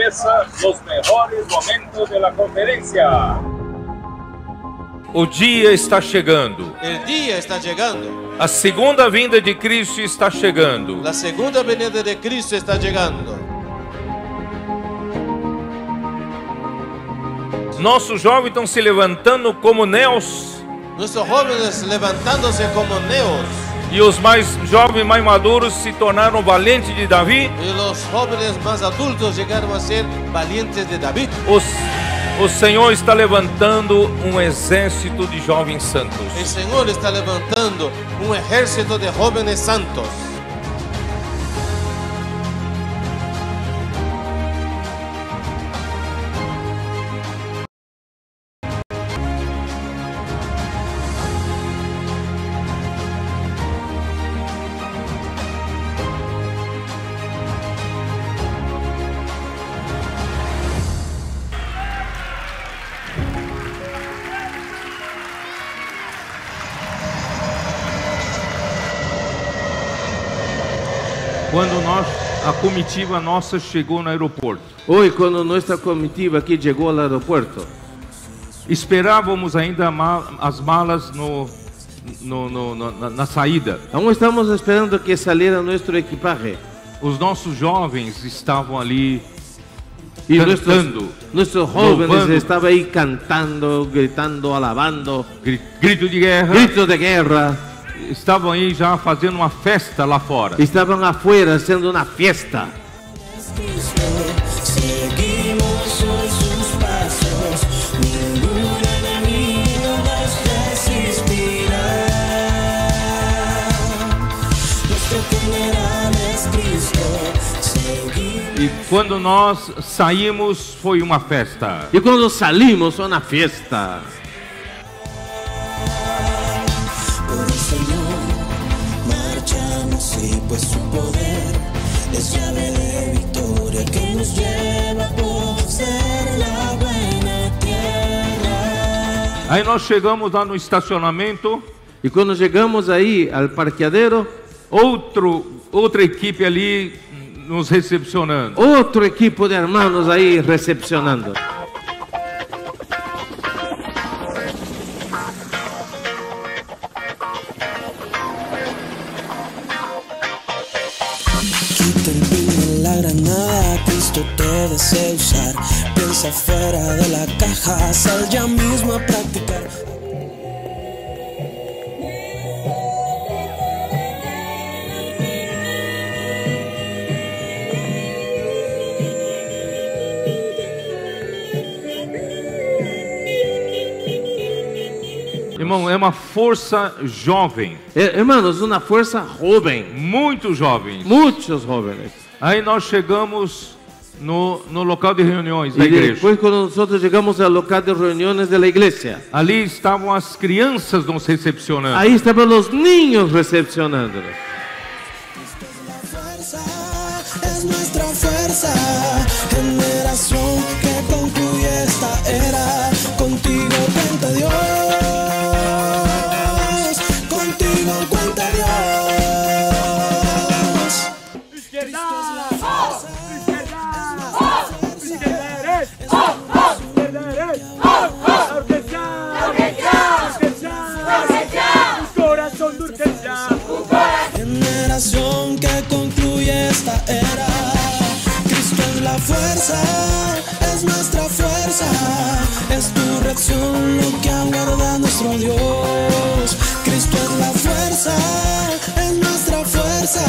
cabeça los mejores momentos de la conferencia. O dia está chegando. El día está llegando. A segunda vinda de Cristo está chegando. La segunda venida de Cristo está llegando. Nossos jovens estão se levantando como neos. Nuestros jóvenes levantándose como neos. E os mais jovens, mais maduros, se tornaram valentes de Davi. Y los jóvenes más adultos llegaron a ser valientes de David. O Senhor está levantando um exército de jovens santos. El Señor está levantando un ejército de jóvenes santos. Quando a comitiva nossa chegou no aeroporto, Hoy, cuando nuestra comitiva aquí llegó al aeropuerto, esperávamos ainda as malas na saída. aún estamos esperando que saliera nuestro equipaje. Os nossos jovens estavam ali Y cantando, nuestros jóvenes louvando, estaban ahí cantando, gritando, alabando, grito de guerra. gritos de guerra. Estavam aí já fazendo uma festa lá fora. Estaban afuera haciendo una fiesta. Seguimos hoy sus pasos, ningún enemigo nos resistirá. Nuestro general es Cristo. E quando nós saímos, foi uma festa. Y cuando salimos, una fiesta. Por el Señor marchamos y pues su poder es llave de victoria que nos lleva por ser la buena tierra. Aí nós chegamos lá no estacionamento, Y cuando llegamos ahí al parqueadero, outra equipe ali nos recepcionando. otro equipo de hermanos ahí recepcionando. Quita el pin, la granada, Cristo te desea usar. Piensa fuera de la caja, sal ya mismo a practicar. Irmão, é uma força jovem, Hermanos, una fuerza joven, muito jovens. muchos jóvenes. Aí nós chegamos no local de reuniões da Y igreja. después cuando nosotros llegamos al local de reuniones de la iglesia, Ali estavam as crianças nos recepcionando. ahí estaban los niños recepcionándonos. Es nuestra fuerza, generación que concluye esta era. Contigo cuenta Dios, contigo cuenta Dios. Generación que concluye esta era. Cristo es la fuerza, es nuestra fuerza. Es tu reacción lo que aguarda nuestro Dios. Cristo es la fuerza, es nuestra fuerza.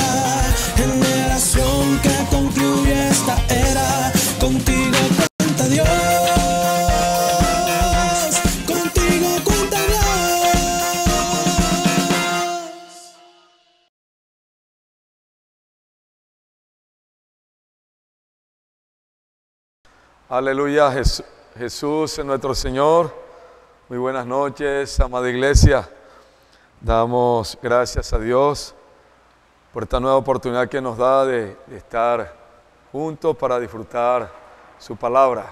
Generación que concluye esta era. Contigo cuenta Dios, contigo cuenta Dios. Aleluya, Jesús es nuestro Señor. Muy buenas noches, amada iglesia. Damos gracias a Dios por esta nueva oportunidad que nos da de estar juntos para disfrutar su palabra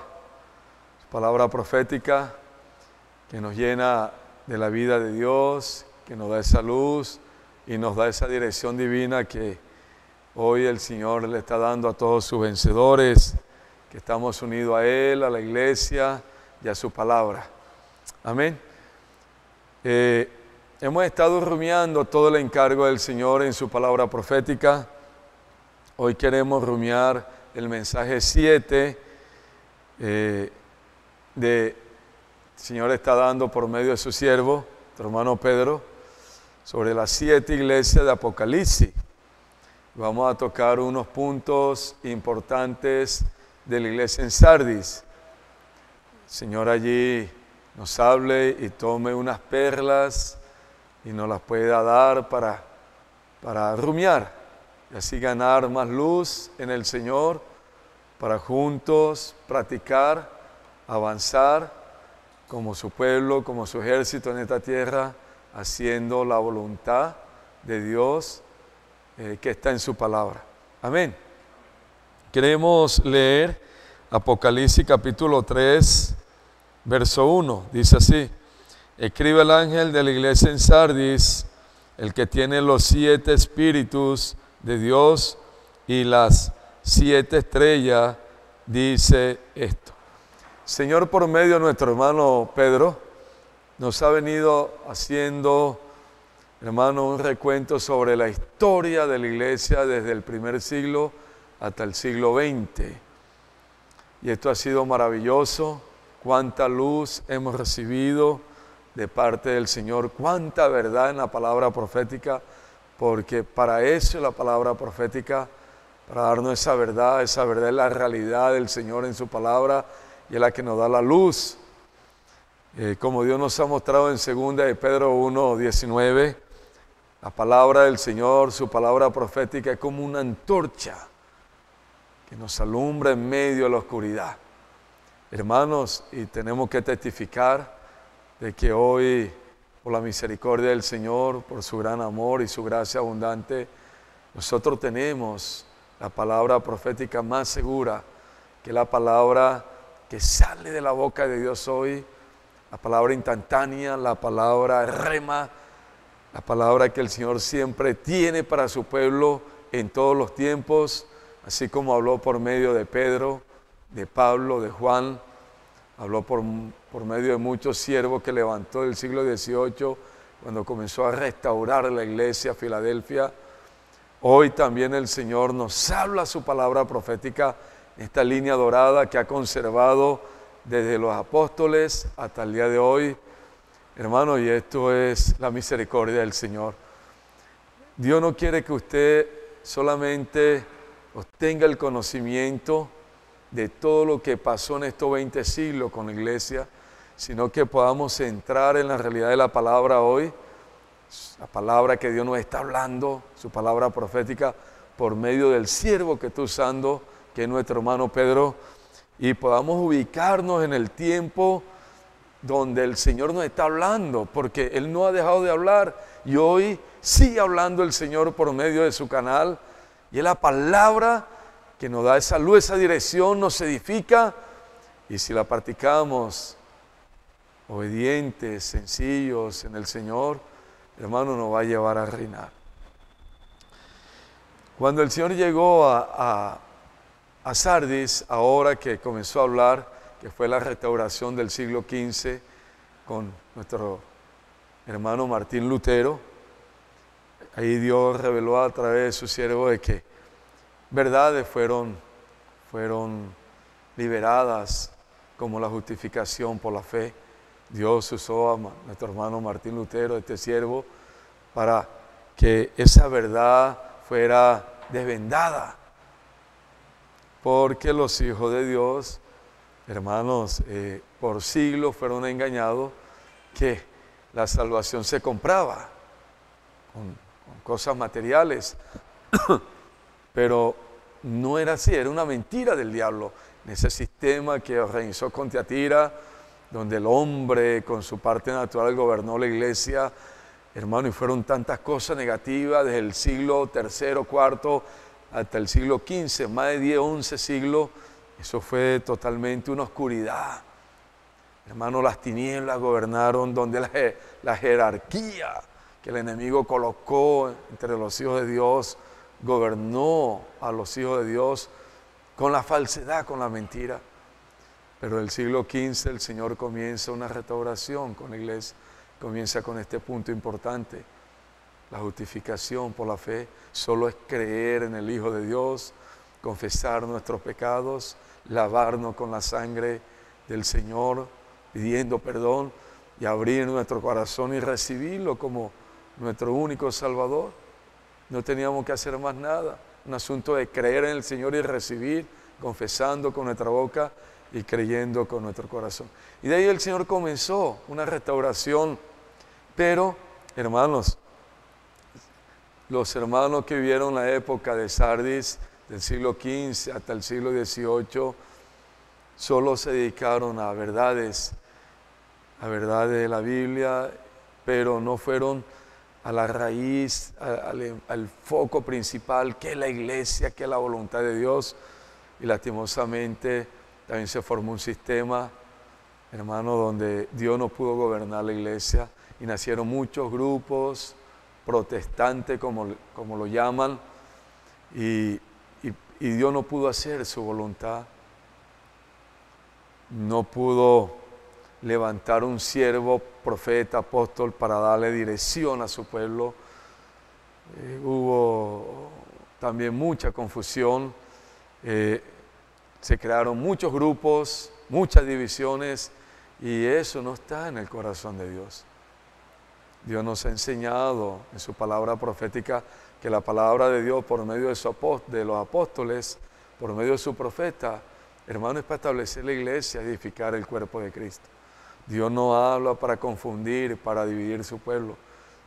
profética que nos llena de la vida de Dios, que nos da esa luz y nos da esa dirección divina que hoy el Señor le está dando a todos sus vencedores que estamos unidos a Él, a la iglesia y a su palabra. Amén. Hemos estado rumiando todo el encargo del Señor en su palabra profética. Hoy queremos rumiar el mensaje 7 el Señor está dando por medio de su siervo, tu hermano Pedro, sobre las 7 iglesias de Apocalipsis. Vamos a tocar unos puntos importantes de la iglesia en Sardis. El Señor allí nos hable y tome unas perlas y nos las pueda dar para rumiar y así ganar más luz en el Señor, para juntos practicar, avanzar como su pueblo, como su ejército en esta tierra, haciendo la voluntad de Dios que está en su palabra. Amén. Queremos leer Apocalipsis capítulo 3, verso 1. Dice así: escribe el ángel de la iglesia en Sardis, el que tiene los 7 espíritus de Dios y las 7 estrellas, dice esto. Señor, por medio de nuestro hermano Pedro, nos ha venido haciendo, hermano, un recuento sobre la historia de la iglesia desde el primer siglo hasta el siglo XX. Y esto ha sido maravilloso. Cuánta luz hemos recibido de parte del Señor, cuánta verdad en la palabra profética, porque para eso es la palabra profética, para darnos esa verdad es la realidad del Señor en su palabra y es la que nos da la luz. Como Dios nos ha mostrado en 2 de Pedro 1:19, la palabra del Señor, su palabra profética es como una antorcha que nos alumbra en medio de la oscuridad. Hermanos, y tenemos que testificar de que hoy, por la misericordia del Señor, por su gran amor y su gracia abundante, nosotros tenemos la palabra profética más segura, que es la palabra que sale de la boca de Dios hoy, la palabra instantánea, la palabra rema, la palabra que el Señor siempre tiene para su pueblo en todos los tiempos, así como habló por medio de Pedro, de Pablo, de Juan, habló por medio de muchos siervos que levantó del siglo XVIII cuando comenzó a restaurar la iglesia Filadelfia. Hoy también el Señor nos habla su palabra profética, esta línea dorada que ha conservado desde los apóstoles hasta el día de hoy. Hermano, y esto es la misericordia del Señor. Dios no quiere que usted solamente obtenga el conocimiento de todo lo que pasó en estos 20 siglos con la iglesia, sino que podamos entrar en la realidad de la palabra hoy, la palabra que Dios nos está hablando, su palabra profética, por medio del siervo que está usando, que es nuestro hermano Pedro, y podamos ubicarnos en el tiempo donde el Señor nos está hablando, porque Él no ha dejado de hablar, y hoy sigue hablando el Señor por medio de su canal, y es la palabra que nos da esa luz, esa dirección, nos edifica, y si la practicamos obedientes, sencillos en el Señor, hermano, nos va a llevar a reinar. Cuando el Señor llegó a Sardis, ahora que comenzó a hablar, que fue la restauración del siglo XV con nuestro hermano Martín Lutero, ahí Dios reveló a través de su siervo de que verdades fueron liberadas, como la justificación por la fe. Dios usó a nuestro hermano Martín Lutero, este siervo, para que esa verdad fuera desvendada. Porque los hijos de Dios, hermanos, por siglos fueron engañados que la salvación se compraba con cosas materiales. Pero no era así, era una mentira del diablo. En ese sistema que organizó con Tiatira, donde el hombre con su parte natural gobernó la iglesia, hermano, y fueron tantas cosas negativas desde el siglo III, IV hasta el siglo XV, más de 10, 11 siglos, eso fue totalmente una oscuridad. Hermano, las tinieblas gobernaron donde la jerarquía que el enemigo colocó entre los hijos de Dios, gobernó a los hijos de Dios, con la falsedad, con la mentira. Pero el siglo XV el Señor comienza una restauración con la iglesia, comienza con este punto importante. La justificación por la fe solo es creer en el Hijo de Dios, confesar nuestros pecados, lavarnos con la sangre del Señor, pidiendo perdón y abrir nuestro corazón y recibirlo como nuestro único Salvador. No teníamos que hacer más nada, un asunto de creer en el Señor y recibir, confesando con nuestra boca y creyendo con nuestro corazón. Y de ahí el Señor comenzó una restauración, pero hermanos, los hermanos que vivieron la época de Sardis, del siglo XV hasta el siglo XVIII, solo se dedicaron a verdades de la Biblia, pero no fueron a la raíz, al foco principal, que es la iglesia, que es la voluntad de Dios. Y lastimosamente también se formó un sistema, hermano, donde Dios no pudo gobernar la iglesia y nacieron muchos grupos protestantes, como lo llaman, y Dios no pudo hacer su voluntad. No pudo levantar un siervo, profeta, apóstol para darle dirección a su pueblo. Hubo también mucha confusión. Se crearon muchos grupos, muchas divisiones, y eso no está en el corazón de Dios. Dios nos ha enseñado en su palabra profética que la palabra de Dios por medio de los apóstoles, por medio de su profeta, hermano, es para establecer la iglesia, edificar el cuerpo de Cristo. Dios no habla para confundir, para dividir su pueblo.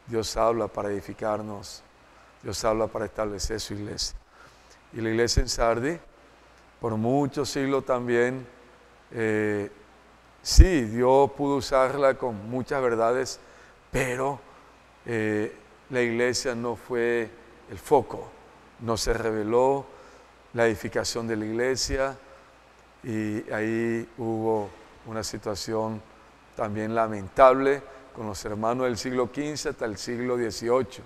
Dios habla para edificarnos. Dios habla para establecer su iglesia. Y la iglesia en Sardis, por muchos siglos también, sí, Dios pudo usarla con muchas verdades, pero la iglesia no fue el foco. No se reveló la edificación de la iglesia, y ahí hubo una situación también lamentable con los hermanos del siglo XV hasta el siglo XVIII.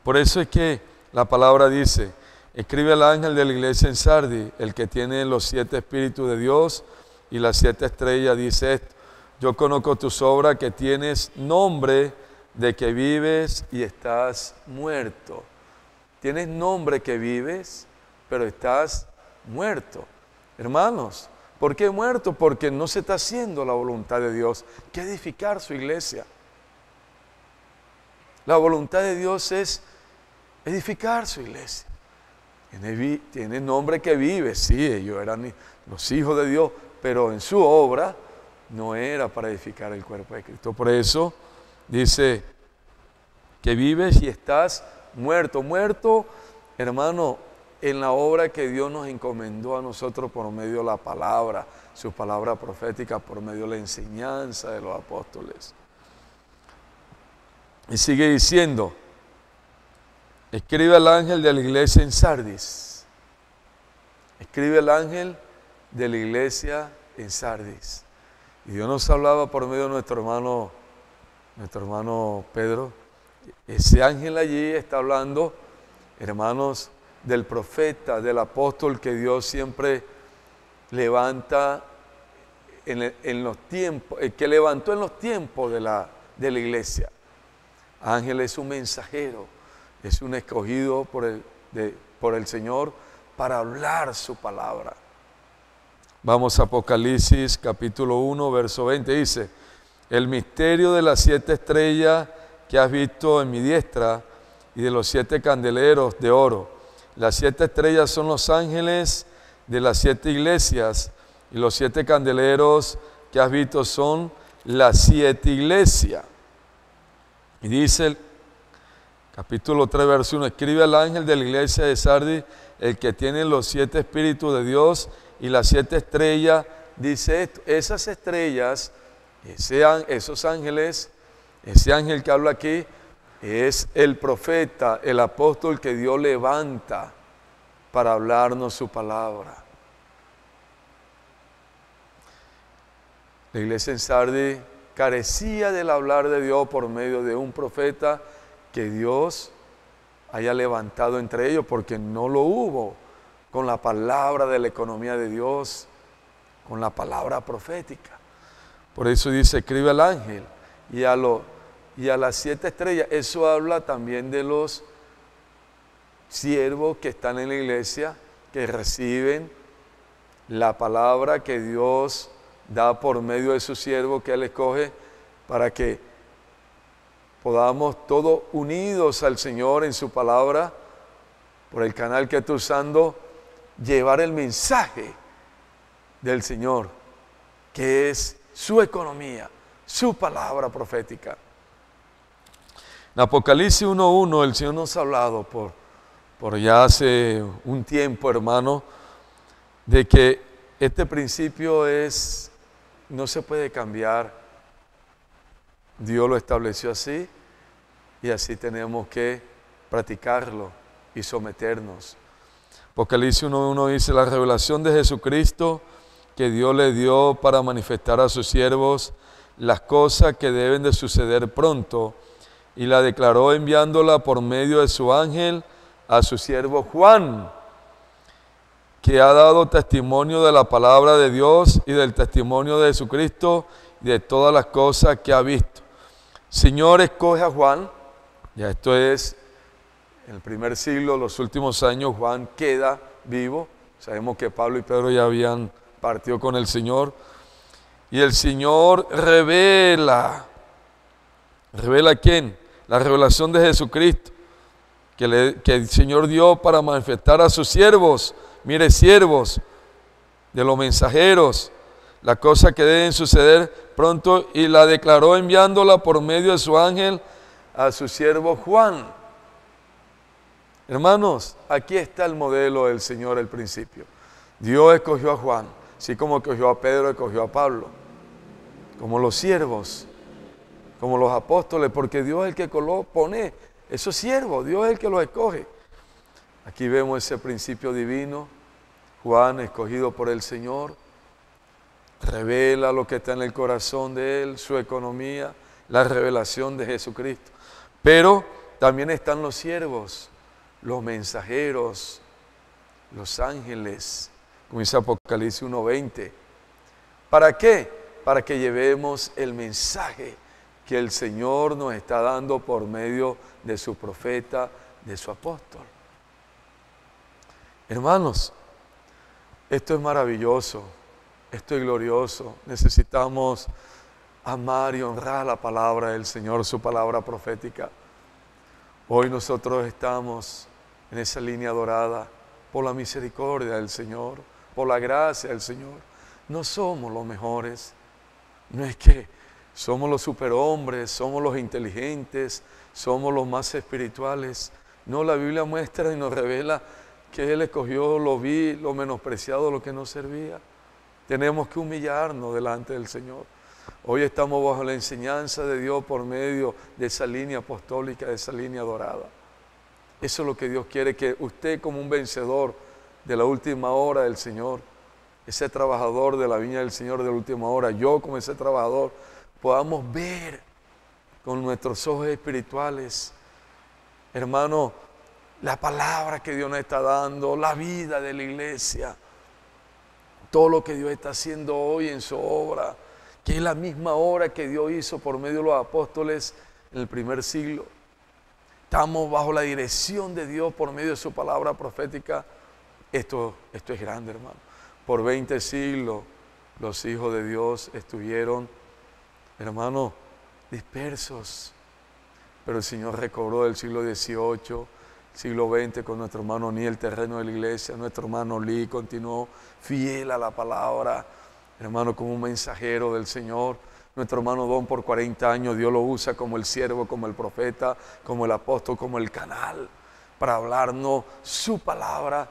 Por eso es que la palabra dice: escribe al ángel de la iglesia en Sardis, el que tiene los 7 espíritus de Dios y las 7 estrellas, dice esto: yo conozco tus obras, que tienes nombre de que vives y estás muerto. Tienes nombre que vives, pero estás muerto. Hermanos, ¿por qué muerto? Porque no se está haciendo la voluntad de Dios, que edificar su iglesia. La voluntad de Dios es edificar su iglesia. Tiene nombre que vive, sí, ellos eran los hijos de Dios, pero en su obra no era para edificar el cuerpo de Cristo. Por eso dice que vives y estás muerto. Muerto, hermano, en la obra que Dios nos encomendó a nosotros por medio de la palabra, su palabra profética, por medio de la enseñanza de los apóstoles. Y sigue diciendo: escribe al ángel de la iglesia en Sardis. Escribe al ángel de la iglesia en Sardis. Y Dios nos hablaba por medio de nuestro hermano Pedro. Ese ángel allí está hablando, hermanos, del profeta, del apóstol que Dios siempre levanta en los tiempos, que levantó en los tiempos de la iglesia. Ángel es un mensajero, es un escogido por el Señor para hablar su palabra. Vamos a Apocalipsis capítulo 1, verso 20, dice: el misterio de las 7 estrellas que has visto en mi diestra y de los 7 candeleros de oro. Las 7 estrellas son los ángeles de las 7 iglesias, y los 7 candeleros que has visto son las 7 iglesias. Y dice el capítulo 3, verso 1, escribe al ángel de la iglesia de Sardis, el que tiene los 7 espíritus de Dios y las 7 estrellas, dice esto: esas estrellas, esos ángeles, ese ángel que habla aquí, es el profeta, el apóstol que Dios levanta para hablarnos su palabra. La iglesia en Sardis carecía del hablar de Dios por medio de un profeta que Dios haya levantado entre ellos, porque no lo hubo con la palabra de la economía de Dios, con la palabra profética. Por eso dice, escribe al ángel y a las 7 estrellas. Eso habla también de los siervos que están en la iglesia, que reciben la palabra que Dios da por medio de su siervo que Él escoge, para que podamos todos unidos al Señor en su palabra, por el canal que está usando, llevar el mensaje del Señor, que es su economía, su palabra profética. En Apocalipsis 1:1 el Señor nos ha hablado por ya hace un tiempo, hermano, de que este principio no se puede cambiar. Dios lo estableció así y así tenemos que practicarlo y someternos. Apocalipsis 1:1 dice, la revelación de Jesucristo que Dios le dio para manifestar a sus siervos las cosas que deben de suceder pronto, y la declaró enviándola por medio de su ángel a su siervo Juan, que ha dado testimonio de la palabra de Dios y del testimonio de Jesucristo y de todas las cosas que ha visto. Señor escoge a Juan, ya esto es en el primer siglo, los últimos años, Juan queda vivo. Sabemos que Pablo y Pedro ya habían partido con el Señor. Y el Señor revela ¿quién? La revelación de Jesucristo, que el Señor dio para manifestar a sus siervos. Mire, siervos de los mensajeros, las cosas que deben suceder pronto, y la declaró enviándola por medio de su ángel a su siervo Juan. Hermanos, aquí está el modelo del Señor, el principio. Dios escogió a Juan, así como escogió a Pedro, escogió a Pablo, como los siervos, como los apóstoles, porque Dios es el que pone esos siervos, Dios es el que los escoge. Aquí vemos ese principio divino. Juan, escogido por el Señor, revela lo que está en el corazón de él, su economía, la revelación de Jesucristo. Pero también están los siervos, los mensajeros, los ángeles, como dice Apocalipsis 1:20. ¿Para qué? Para que llevemos el mensaje que el Señor nos está dando por medio de su profeta, de su apóstol. Hermanos, esto es maravilloso, esto es glorioso. Necesitamos amar y honrar la palabra del Señor, su palabra profética. Hoy nosotros estamos en esa línea dorada por la misericordia del Señor, por la gracia del Señor. No somos los mejores, no es que somos los superhombres, somos los inteligentes, somos los más espirituales. No, la Biblia muestra y nos revela que Él escogió lo vil, lo menospreciado, lo que no servía. Tenemos que humillarnos delante del Señor. Hoy estamos bajo la enseñanza de Dios por medio de esa línea apostólica, de esa línea dorada. Eso es lo que Dios quiere, que usted, como un vencedor de la última hora del Señor, ese trabajador de la viña del Señor de la última hora, yo como ese trabajador, podamos ver con nuestros ojos espirituales, hermano, la palabra que Dios nos está dando, la vida de la iglesia, todo lo que Dios está haciendo hoy en su obra, que es la misma obra que Dios hizo por medio de los apóstoles en el primer siglo. Estamos bajo la dirección de Dios por medio de su palabra profética. Esto es grande, hermano. Por 20 siglos los hijos de Dios estuvieron, hermano, dispersos. Pero el Señor recobró del siglo XVIII, siglo XX, con nuestro hermano Ní, el terreno de la iglesia. Nuestro hermano Lee continuó fiel a la palabra, hermano, como un mensajero del Señor. Nuestro hermano Don, por 40 años, Dios lo usa como el siervo, como el profeta, como el apóstol, como el canal, para hablarnos su palabra.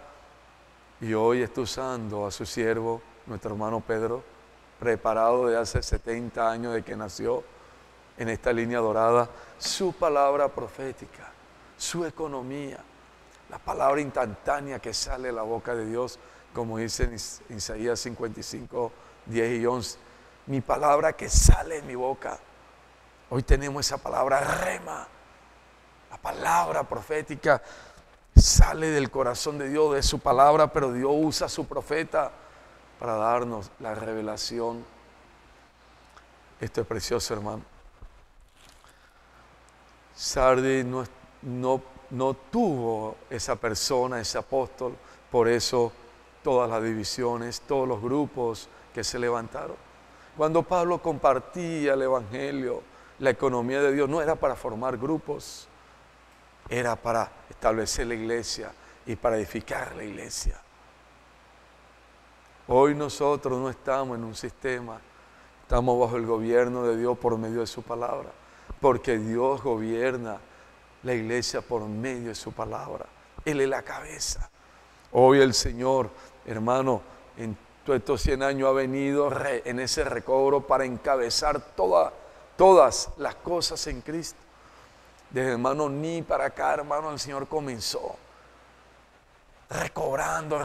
Y hoy está usando a su siervo, nuestro hermano Pedro, preparado de hace 70 años de que nació en esta línea dorada, su palabra profética, su economía, la palabra instantánea que sale de la boca de Dios, como dice en Isaías 55, 10 y 11. Mi palabra que sale de mi boca. Hoy tenemos esa palabra rema, la palabra profética. sale del corazón de Dios, de su palabra, pero Dios usa a su profeta para darnos la revelación. Esto es precioso, hermano. Sardis no tuvo esa persona, ese apóstol, por eso todas las divisiones, todos los grupos que se levantaron. Cuando Pablo compartía el evangelio, la economía de Dios, no era para formar grupos, era para establecer la iglesia y para edificar la iglesia. Hoy nosotros no estamos en un sistema, estamos bajo el gobierno de Dios por medio de su palabra, porque Dios gobierna la iglesia por medio de su palabra. Él es la cabeza. Hoy el Señor, hermano, en todos estos 100 años ha venido en ese recobro para encabezar todas las cosas en Cristo. Desde hermano Ni para acá, hermano, el Señor comenzó recobrando.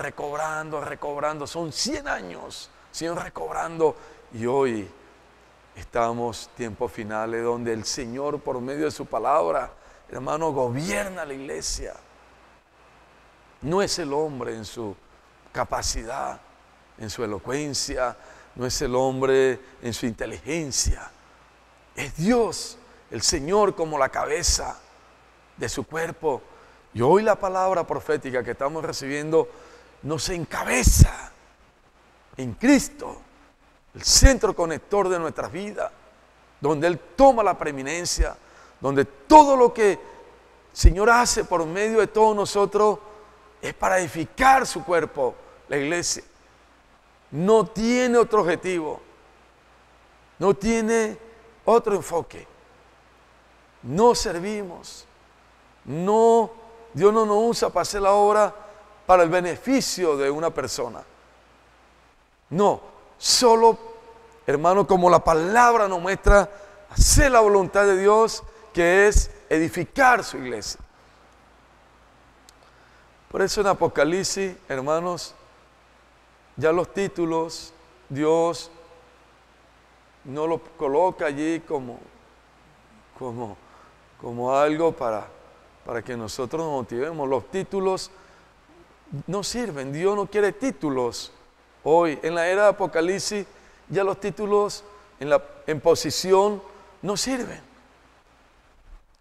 Son 100 años, Señor, recobrando. Y hoy estamos tiempos finales donde el Señor, por medio de su palabra, hermano, gobierna la iglesia. No es el hombre en su capacidad, en su elocuencia, no es el hombre en su inteligencia. Es Dios, el Señor, como la cabeza de su cuerpo. Y hoy la palabra profética que estamos recibiendo nos encabeza en Cristo, el centro conector de nuestras vidas, donde Él toma la preeminencia, donde todo lo que el Señor hace por medio de todos nosotros es para edificar su cuerpo, la iglesia. No tiene otro objetivo, no tiene otro enfoque. No servimos, Dios no nos usa para hacer la obra para el beneficio de una persona. No, solo, hermano, como la palabra nos muestra, hacer la voluntad de Dios, que es edificar su iglesia. Por eso en Apocalipsis, hermanos, ya los títulos, Dios no los coloca allí como algo para que nosotros nos motivemos. Los títulos no sirven, Dios no quiere títulos. Hoy, en la era de Apocalipsis, ya los títulos en posición no sirven.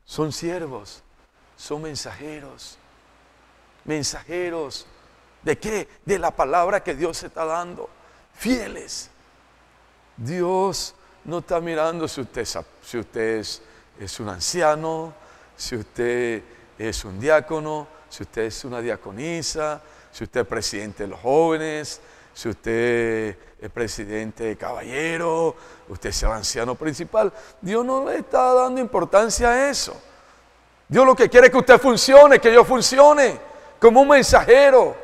Son siervos, son mensajeros. ¿Mensajeros de qué? De la palabra que Dios está dando. Fieles. Dios no está mirando si usted es un anciano, si usted es un diácono, si usted es una diaconisa, si usted es presidente de los jóvenes, si usted es presidente de caballero, usted es el anciano principal. Dios no le está dando importancia a eso. Dios lo que quiere es que usted funcione, que yo funcione como un mensajero,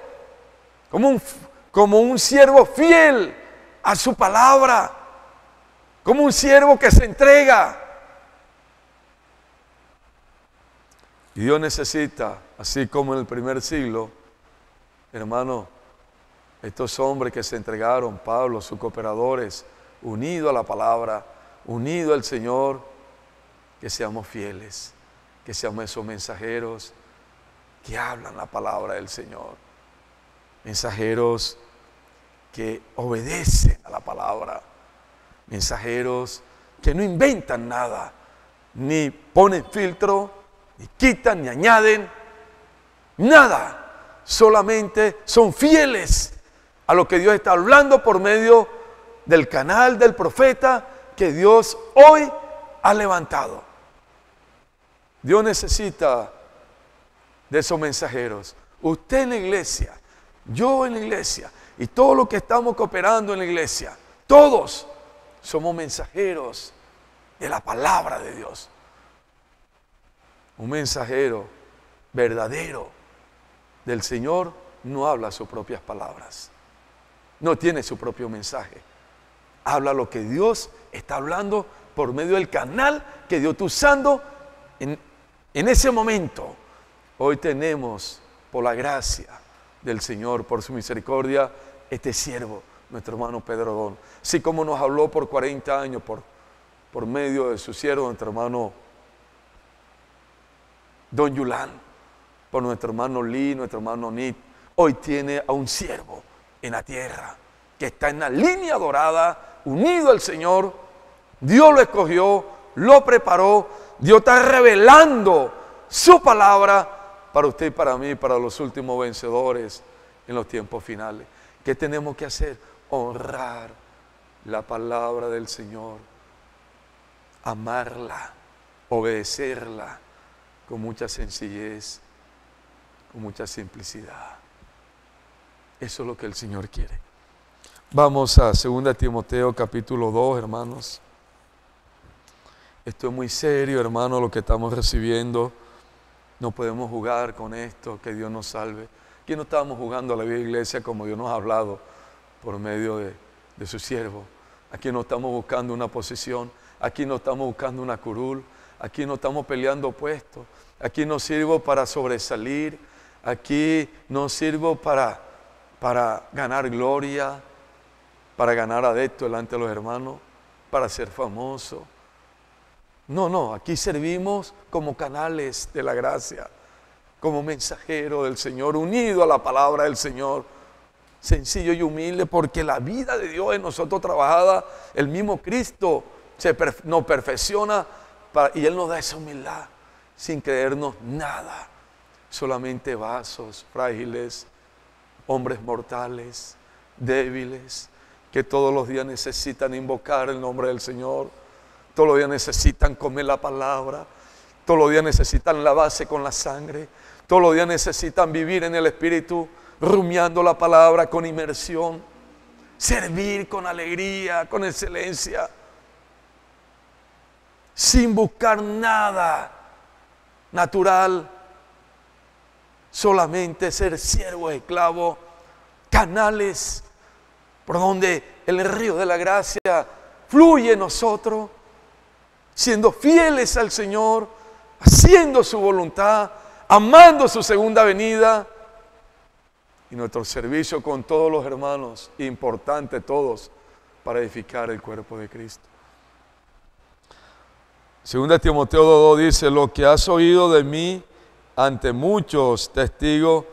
como un siervo fiel a su palabra, como un siervo que se entrega. Y Dios necesita, así como en el primer siglo, hermano, estos hombres que se entregaron, Pablo, sus cooperadores, unidos a la palabra, unidos al Señor, que seamos fieles, que seamos esos mensajeros que hablan la palabra del Señor, mensajeros que obedecen a la palabra, mensajeros que no inventan nada, ni ponen filtro, ni quitan, ni añaden, nada, solamente son fieles a lo que Dios está hablando por medio del canal del profeta que Dios hoy ha levantado. Dios necesita de esos mensajeros. Usted en la iglesia, yo en la iglesia y todos los que estamos cooperando en la iglesia, todos somos mensajeros de la palabra de Dios. Un mensajero verdadero del Señor no habla sus propias palabras, no tiene su propio mensaje, habla lo que Dios está hablando por medio del canal que Dios está usando en ese momento. Hoy tenemos, por la gracia del Señor, por su misericordia, este siervo, nuestro hermano Pedro Odón. Así como nos habló por 40 años por medio de su siervo, nuestro hermano Don Yulán. por nuestro hermano Lee, nuestro hermano Nit. Hoy tiene a un siervo en la tierra que está en la línea dorada, unido al Señor. Dios lo escogió, lo preparó. Dios está revelando su palabra para usted y para mí, para los últimos vencedores en los tiempos finales. ¿Qué tenemos que hacer? Honrar la palabra del Señor, amarla, obedecerla con mucha sencillez, con mucha simplicidad. Eso es lo que el Señor quiere. Vamos a 2 Timoteo capítulo 2, hermanos. Esto es muy serio, hermano, lo que estamos recibiendo. No podemos jugar con esto, que Dios nos salve. Aquí no estamos jugando a la vida iglesia como Dios nos ha hablado por medio de su siervo. Aquí no estamos buscando una posición, aquí no estamos buscando una curul, aquí no estamos peleando puestos, aquí no sirvo para sobresalir, aquí no sirvo para ganar gloria, para ganar adeptos delante de los hermanos, para ser famoso. No, aquí servimos como canales de la gracia, como mensajero del Señor, unido a la palabra del Señor, sencillo y humilde, porque la vida de Dios en nosotros trabajada, el mismo Cristo nos perfecciona y Él nos da esa humildad, sin creernos nada, solamente vasos frágiles, hombres mortales, débiles, que todos los días necesitan invocar el nombre del Señor, todos los días necesitan comer la palabra, todos los días necesitan lavarse con la sangre, todos los días necesitan vivir en el Espíritu, rumiando la palabra con inmersión, servir con alegría, con excelencia, sin buscar nada natural, solamente ser siervos, esclavos, canales por donde el río de la gracia fluye en nosotros, siendo fieles al Señor, haciendo su voluntad, amando su segunda venida y nuestro servicio con todos los hermanos, importante todos, para edificar el cuerpo de Cristo. 2 Timoteo 2 dice: lo que has oído de mí ante muchos testigos,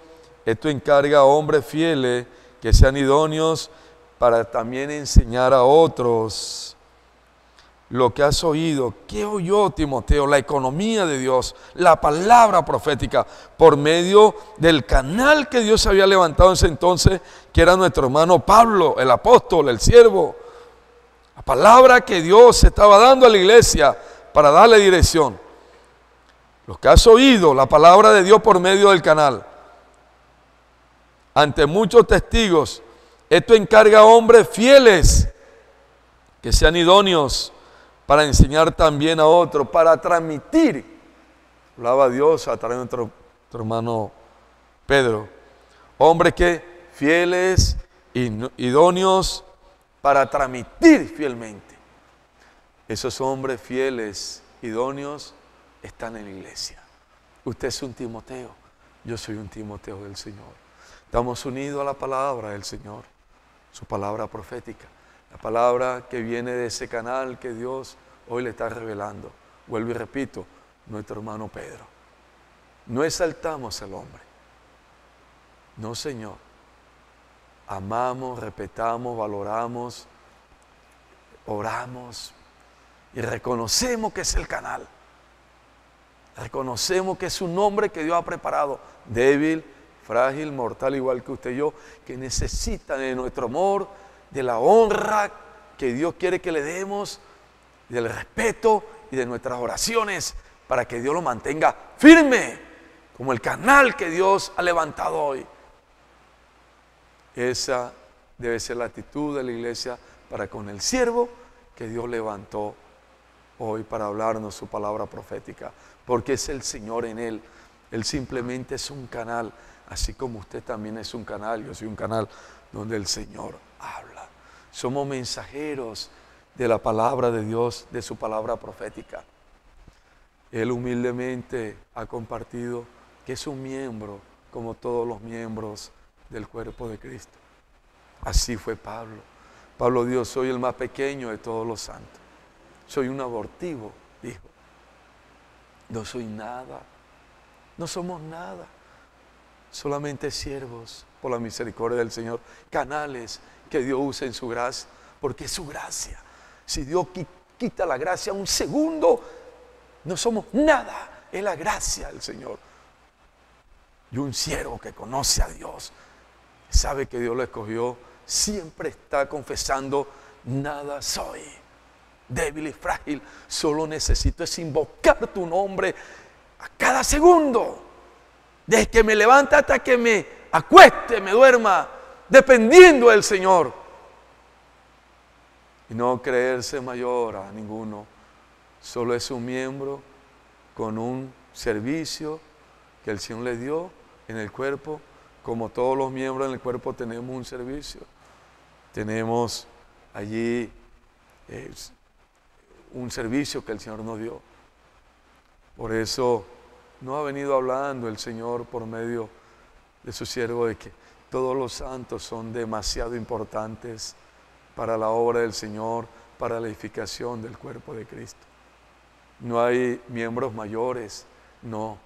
esto encarga a hombres fieles que sean idóneos para también enseñar a otros. Lo que has oído, ¿qué oyó Timoteo? La economía de Dios, la palabra profética, por medio del canal que Dios había levantado en ese entonces, que era nuestro hermano Pablo, el apóstol, el siervo. La palabra que Dios estaba dando a la iglesia para darle dirección. Lo que has oído, la palabra de Dios por medio del canal, ante muchos testigos, esto encarga a hombres fieles que sean idóneos para enseñar también a otros, para transmitir. Hablaba Dios a través de nuestro hermano Pedro. Hombres que fieles, idóneos para transmitir fielmente. Esos hombres fieles, idóneos, están en la iglesia. Usted es un Timoteo, yo soy un Timoteo del Señor. Estamos unidos a la palabra del Señor, su palabra profética. La palabra que viene de ese canal que Dios hoy le está revelando. Vuelvo y repito, nuestro hermano Pedro. No exaltamos al hombre. No, Señor. Amamos, respetamos, valoramos, oramos y reconocemos que es el canal. Reconocemos que es un hombre que Dios ha preparado, débil, frágil, mortal, igual que usted y yo, que necesita de nuestro amor, de la honra que Dios quiere que le demos, del respeto y de nuestras oraciones, para que Dios lo mantenga firme, como el canal que Dios ha levantado hoy. Esa debe ser la actitud de la iglesia para con el siervo que Dios levantó hoy para hablarnos su palabra profética, porque es el Señor en él. Él simplemente es un canal, así como usted también es un canal, yo soy un canal donde el Señor habla. Somos mensajeros de la palabra de Dios, de su palabra profética. Él humildemente ha compartido que es un miembro, como todos los miembros del cuerpo de Cristo. Así fue Pablo. Pablo dijo: soy el más pequeño de todos los santos. Soy un abortivo, dijo. No soy nada. No somos nada. solamente siervos por la misericordia del Señor, canales que Dios usa en su gracia, porque es su gracia. Si Dios quita la gracia un segundo, no somos nada, es la gracia del Señor. Y un siervo que conoce a Dios, sabe que Dios lo escogió, siempre está confesando: nada soy, débil y frágil, solo necesito es invocar tu nombre a cada segundo, desde que me levanta hasta que me acueste, me duerma, dependiendo del Señor. Y no creerse mayor a ninguno, solo es un miembro con un servicio que el Señor le dio en el cuerpo. Como todos los miembros en el cuerpo tenemos un servicio, tenemos allí un servicio que el Señor nos dio. Por eso no ha venido hablando el Señor por medio de su siervo de que todos los santos son demasiado importantes para la obra del Señor, para la edificación del cuerpo de Cristo. No hay miembros mayores, no,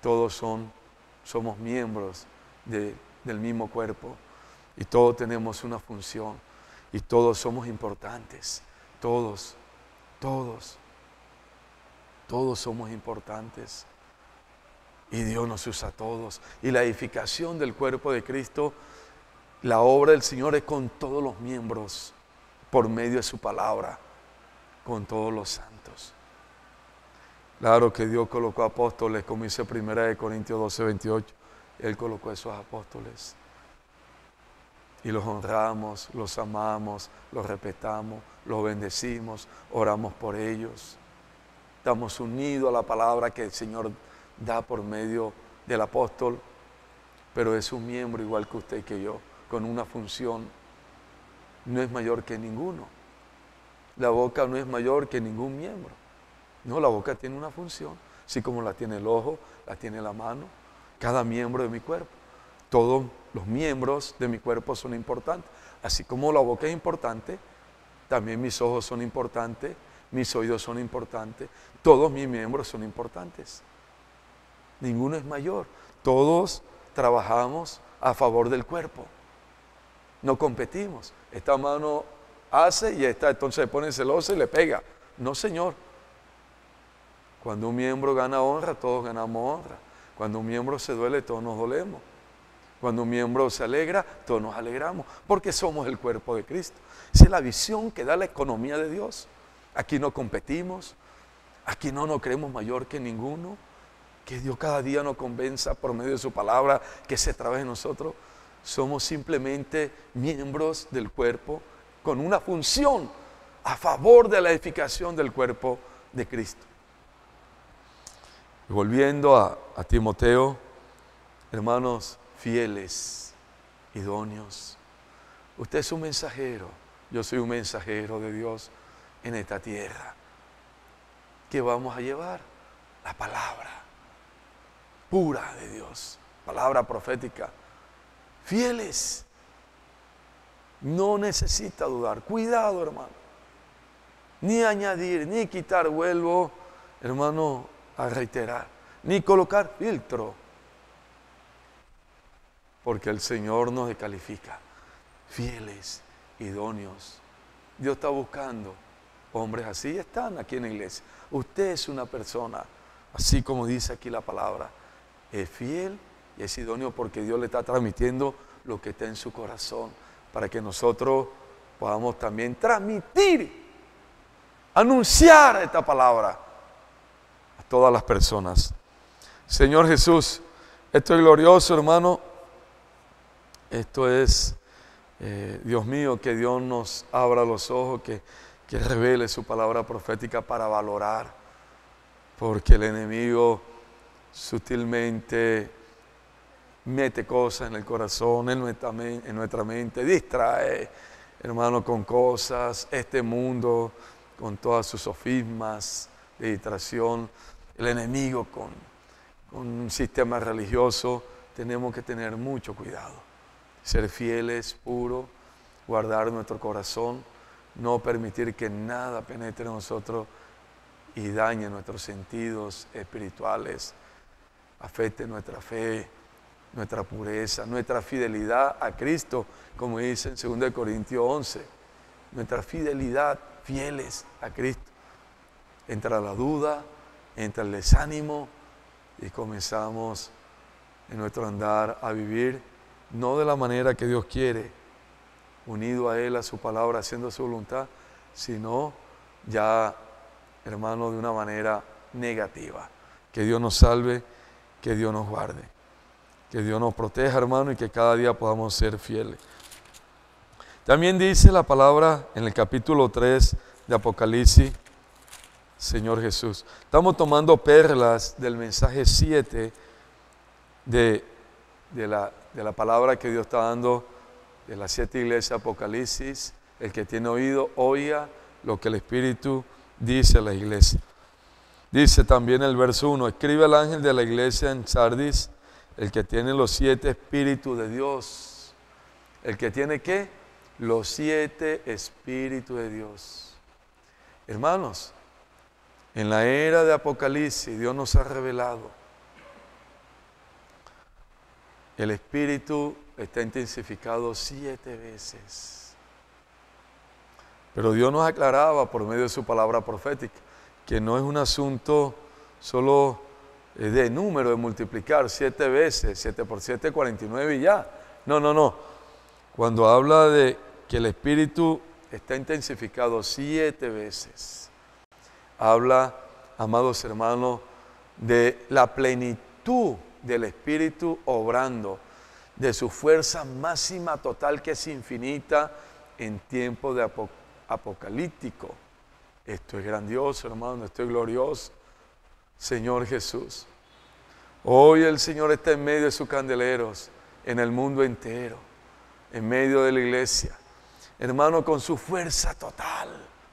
todos somos miembros del mismo cuerpo y todos tenemos una función y todos somos importantes, todos somos importantes y Dios nos usa a todos. Y la edificación del cuerpo de Cristo, la obra del Señor es con todos los miembros por medio de su palabra, con todos los santos. Claro que Dios colocó apóstoles, como dice 1 Corintios 12, 28. Él colocó a esos apóstoles y los honramos, los amamos, los respetamos, los bendecimos, oramos por ellos. Estamos unidos a la palabra que el Señor da por medio del apóstol, pero es un miembro igual que usted y que yo, con una función. No es mayor que ninguno. La boca no es mayor que ningún miembro. No, la boca tiene una función, así como la tiene el ojo, la tiene la mano, cada miembro de mi cuerpo. Todos los miembros de mi cuerpo son importantes. Así como la boca es importante, también mis ojos son importantes, mis oídos son importantes, todos mis miembros son importantes. Ninguno es mayor. Todos trabajamos a favor del cuerpo. No competimos. Esta mano hace y esta entonces se pone celosa y le pega. No, Señor. Cuando un miembro gana honra, todos ganamos honra. Cuando un miembro se duele, todos nos dolemos. Cuando un miembro se alegra, todos nos alegramos, porque somos el cuerpo de Cristo. Esa es la visión que da la economía de Dios. Aquí no competimos, aquí no nos creemos mayor que ninguno. Que Dios cada día nos convenza por medio de su palabra, que se trabaje en nosotros. Somos simplemente miembros del cuerpo con una función a favor de la edificación del cuerpo de Cristo. Y volviendo a Timoteo, hermanos fieles, idóneos. Usted es un mensajero, yo soy un mensajero de Dios en esta tierra. ¿Qué vamos a llevar? La palabra pura de Dios, palabra profética. Fieles, no necesita dudar. Cuidado, hermano, ni añadir, ni quitar, vuelvo, hermano, a reiterar, ni colocar filtro, porque el Señor nos descalifica. Fieles, idóneos. Dios está buscando hombres así, están aquí en la iglesia. Usted es una persona, así como dice aquí la palabra, es fiel y es idóneo porque Dios le está transmitiendo lo que está en su corazón, para que nosotros podamos también transmitir, anunciar esta palabra a todas las personas. Señor Jesús, esto es glorioso, hermano. Esto es, Dios mío, que Dios nos abra los ojos, que revele su palabra profética para valorar, porque el enemigo sutilmente mete cosas en el corazón, en nuestra mente, distrae, hermano, con cosas, este mundo, con todas sus sofismas de distracción, el enemigo con un sistema religioso. Tenemos que tener mucho cuidado, ser fieles, puros, guardar nuestro corazón, no permitir que nada penetre en nosotros y dañe nuestros sentidos espirituales, afecte nuestra fe, nuestra pureza, nuestra fidelidad a Cristo, como dice en 2 Corintios 11. Nuestra fidelidad, fieles a Cristo. Entra la duda, entra el desánimo y comenzamos en nuestro andar a vivir no de la manera que Dios quiere, unido a Él, a su palabra, haciendo su voluntad, sino ya, hermano, de una manera negativa. Que Dios nos salve, que Dios nos guarde, que Dios nos proteja, hermano, y que cada día podamos ser fieles. También dice la palabra en el capítulo 3 de Apocalipsis, Señor Jesús. Estamos tomando perlas del mensaje 7 de la palabra que Dios está dando de las 7 iglesias de Apocalipsis. El que tiene oído, oiga lo que el Espíritu dice a la iglesia. Dice también el verso 1, escribe al ángel de la iglesia en Sardis, el que tiene los 7 espíritus de Dios. ¿El que tiene qué? Los 7 espíritus de Dios. Hermanos, en la era de Apocalipsis, Dios nos ha revelado. El Espíritu está intensificado 7 veces. Pero Dios nos aclaraba por medio de su palabra profética que no es un asunto solo de número, de multiplicar 7 veces, 7 por 7, 49 y ya. No. Cuando habla de que el Espíritu está intensificado 7 veces, habla, amados hermanos, de la plenitud del Espíritu obrando, de su fuerza máxima total que es infinita en tiempo de apocalíptico. Esto es grandioso, hermano, esto es glorioso. Señor Jesús, hoy el Señor está en medio de sus candeleros, en el mundo entero, en medio de la iglesia. Hermano, con su fuerza total,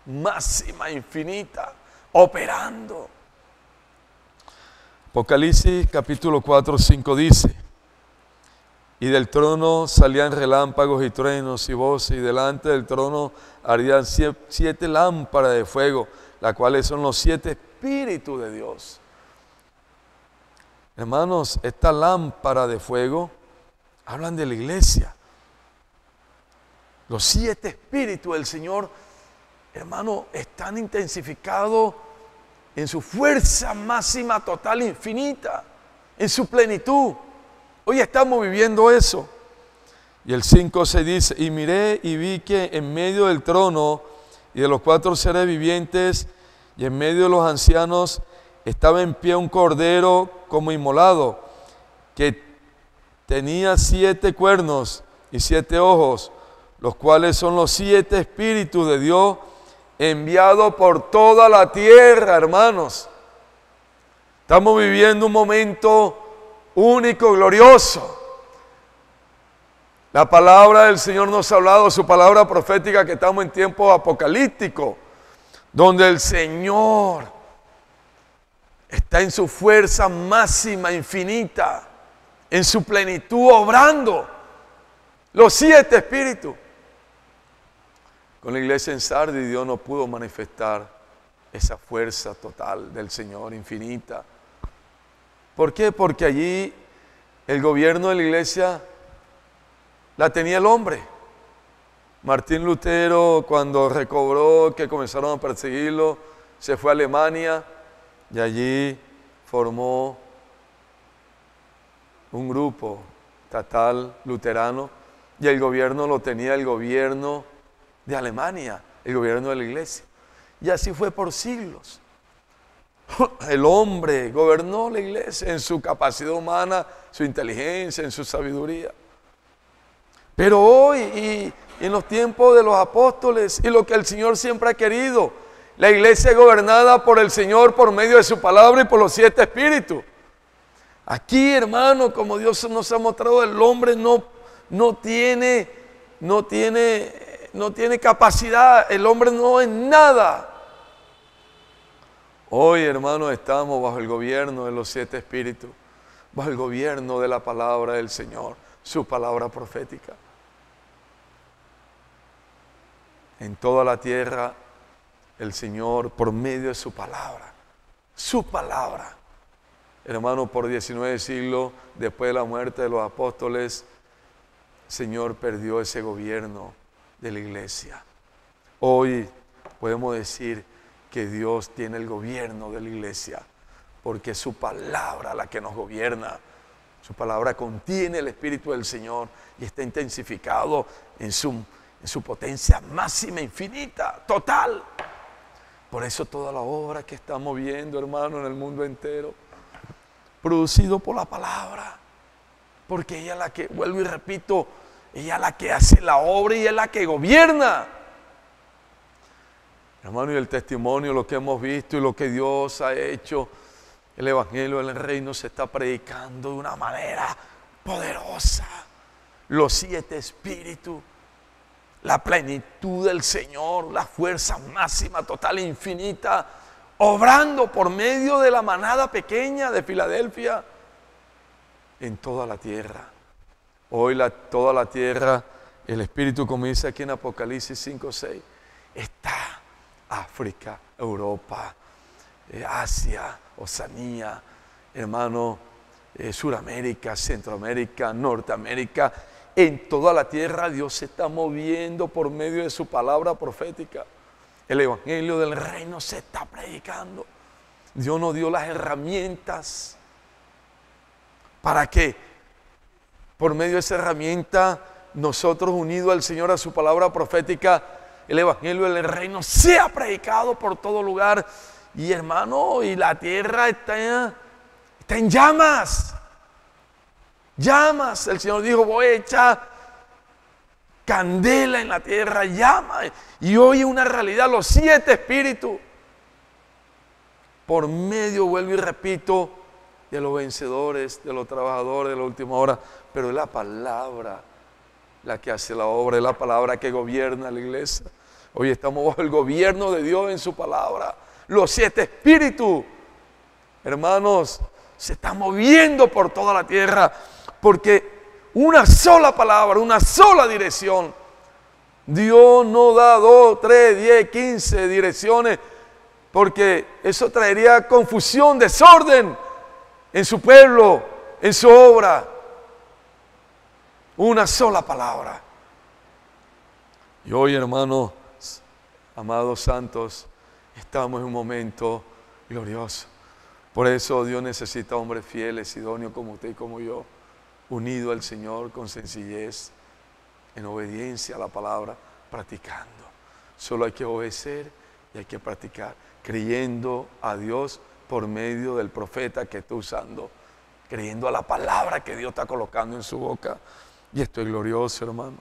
máxima, infinita, operando. Apocalipsis capítulo 4, 5 dice, y del trono salían relámpagos y truenos y voces, y delante del trono ardían 7 lámparas de fuego, las cuales son los 7 espíritus de Dios. Hermanos, esta lámpara de fuego hablan de la iglesia. Los 7 espíritus del Señor, hermano, están intensificados en su fuerza máxima, total, infinita, en su plenitud. Hoy estamos viviendo eso. Y el 5 se dice, y miré y vi que en medio del trono y de los 4 seres vivientes y en medio de los ancianos estaba en pie un cordero como inmolado, que tenía 7 cuernos y 7 ojos, los cuales son los 7 espíritus de Dios enviados por toda la tierra, hermanos. Estamos viviendo un momento único, glorioso. La palabra del Señor nos ha hablado, su palabra profética, que estamos en tiempo apocalíptico, donde el Señor está en su fuerza máxima, infinita, en su plenitud, obrando los 7 espíritus. Con la iglesia en Sardis, Dios no pudo manifestar esa fuerza total del Señor, infinita. ¿Por qué? Porque allí el gobierno de la iglesia la tenía el hombre. Martín Lutero, cuando recobró que comenzaron a perseguirlo, se fue a Alemania y allí formó un grupo estatal luterano, y el gobierno lo tenía el gobierno de Alemania, el gobierno de la iglesia. Y así fue por siglos. El hombre gobernó la iglesia en su capacidad humana, su inteligencia, en su sabiduría. Pero hoy, y en los tiempos de los apóstoles, y lo que el Señor siempre ha querido, la iglesia es gobernada por el Señor por medio de su palabra y por los 7 espíritus. Aquí, hermano, como Dios nos ha mostrado, el hombre no tiene capacidad, el hombre no es nada. Hoy, hermano, estamos bajo el gobierno de los 7 espíritus, bajo el gobierno de la palabra del Señor, su palabra profética. En toda la tierra, el Señor, por medio de su palabra, Hermano, por 19 siglos, después de la muerte de los apóstoles, el Señor perdió ese gobierno de la iglesia. Hoy podemos decir que Dios tiene el gobierno de la iglesia, porque es su palabra la que nos gobierna. Su palabra contiene el Espíritu del Señor y está intensificado en su potencia máxima, infinita, total. Por eso toda la obra que estamos viendo, hermano, en el mundo entero, producido por la palabra, porque ella es la que, vuelvo y repito, ella es la que hace la obra y es la que gobierna. Hermano, y el testimonio, lo que hemos visto y lo que Dios ha hecho, el Evangelio del Reino se está predicando de una manera poderosa. Los 7 espíritus, la plenitud del Señor, la fuerza máxima, total e infinita, obrando por medio de la manada pequeña de Filadelfia en toda la tierra. Hoy toda la tierra, el Espíritu, como dice aquí en Apocalipsis 5:6, está África, Europa, Asia, Oceanía, hermano, Suramérica, Centroamérica, Norteamérica. En toda la tierra Dios se está moviendo por medio de su palabra profética. El Evangelio del Reino se está predicando. Dios nos dio las herramientas para que por medio de esa herramienta nosotros, unidos al Señor, a su palabra profética, el Evangelio del Reino sea predicado por todo lugar. Y hermano, y la tierra está en llamas. Llamas. El Señor dijo: voy a echar candela en la tierra, llama. Y hoy es una realidad, los 7 espíritus, por medio, vuelvo y repito, de los vencedores, de los trabajadores de la última hora. Pero es la palabra la que hace la obra, es la palabra que gobierna la iglesia. Hoy estamos bajo el gobierno de Dios en su palabra. Los 7 espíritus, hermanos, se están moviendo por toda la tierra, porque una sola palabra, una sola dirección. Dios no da 2, 3, 10, 15 direcciones, porque eso traería confusión, desorden en su pueblo, en su obra. Una sola palabra. Y hoy, hermanos, amados santos, estamos en un momento glorioso. Por eso Dios necesita hombres fieles, idóneos como usted y como yo, unidos al Señor con sencillez, en obediencia a la palabra, practicando. Solo hay que obedecer y hay que practicar, creyendo a Dios por medio del profeta que está usando, creyendo a la palabra que Dios está colocando en su boca. Y esto es glorioso, hermano.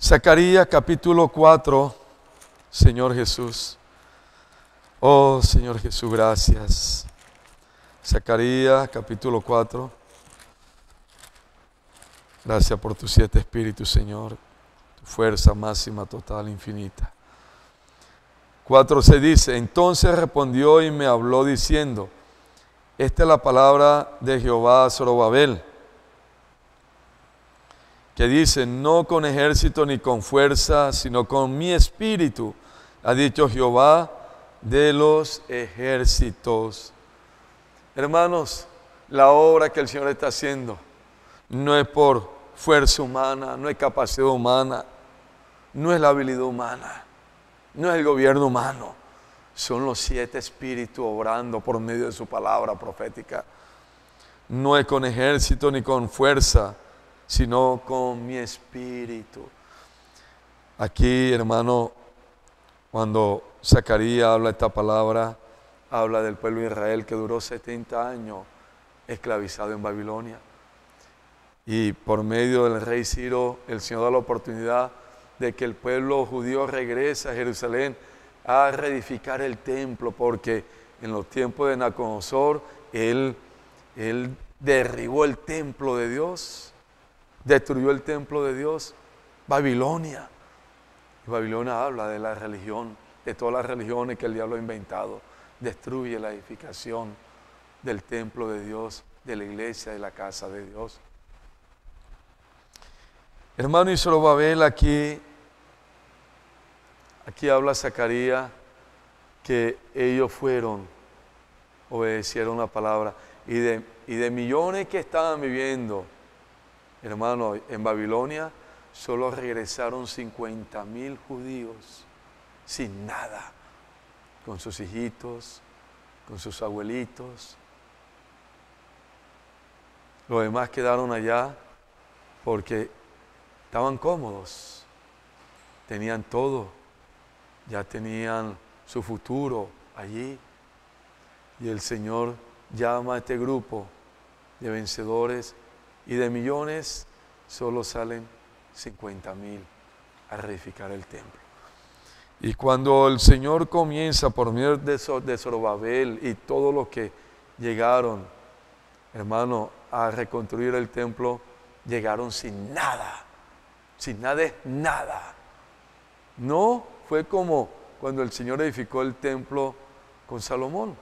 Zacarías capítulo 4, Señor Jesús. Oh, Señor Jesús, gracias. Zacarías capítulo 4. Gracias por tus 7 espíritus, Señor. Tu fuerza máxima, total, infinita. 4 se dice: entonces respondió y me habló diciendo: esta es la palabra de Jehová a Zorobabel, que dice: no con ejército ni con fuerza, sino con mi espíritu, ha dicho Jehová de los ejércitos. Hermanos, la obra que el Señor está haciendo no es por fuerza humana, no es capacidad humana, no es la habilidad humana, no es el gobierno humano. Son los 7 espíritus obrando por medio de su palabra profética. No es con ejército ni con fuerza, sino con mi espíritu. Aquí, hermano, cuando Zacarías habla esta palabra, habla del pueblo de Israel que duró 70 años esclavizado en Babilonia. Y por medio del rey Ciro, el Señor da la oportunidad de que el pueblo judío regrese a Jerusalén a reedificar el templo, porque en los tiempos de Nabucodonosor, él derribó el templo de Dios, destruyó el templo de Dios, Babilonia. Y Babilonia habla de la religión, de todas las religiones que el diablo ha inventado. Destruye la edificación del templo de Dios, de la iglesia, de la casa de Dios. Hermano, y Zorobabel, aquí habla Zacarías que ellos fueron obedecieron la palabra. Y de millones que estaban viviendo, hermano, en Babilonia, solo regresaron 50,000 judíos sin nada, con sus hijitos, con sus abuelitos. Los demás quedaron allá porque estaban cómodos, tenían todo, ya tenían su futuro allí. Y el Señor llama a este grupo de vencedores y de millones solo salen 50,000 a reedificar el templo. Y cuando el Señor comienza por medio de Zorobabel y todos los que llegaron, hermano, a reconstruir el templo, llegaron sin nada es nada. No fue como cuando el Señor edificó el templo con Salomón,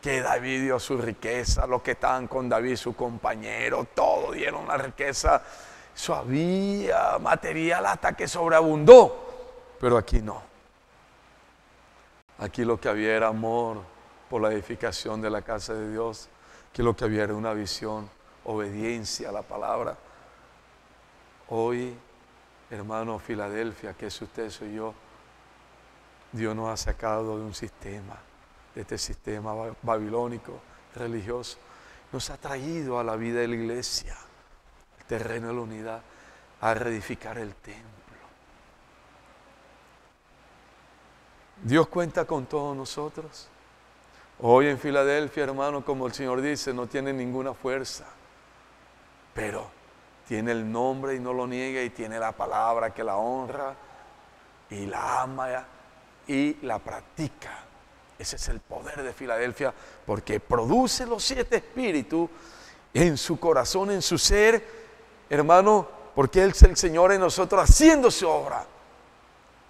que David dio su riqueza, los que estaban con David, su compañero, todos dieron la riqueza. Eso había material hasta que sobreabundó, pero aquí no. Aquí lo que había era amor por la edificación de la casa de Dios, que lo que había era una visión, obediencia a la palabra. Hoy, hermano, Filadelfia, que es usted, soy yo, Dios nos ha sacado de un sistema, de este sistema babilónico, religioso. Nos ha traído a la vida de la iglesia, el terreno de la unidad, a reedificar el templo. Dios cuenta con todos nosotros. Hoy en Filadelfia, hermano, como el Señor dice, no tiene ninguna fuerza, pero tiene el nombre y no lo niega, y tiene la palabra que la honra y la ama y la practica. Ese es el poder de Filadelfia, porque produce los 7 espíritus en su corazón, en su ser, hermano, porque Él es el Señor en nosotros haciendo su obra.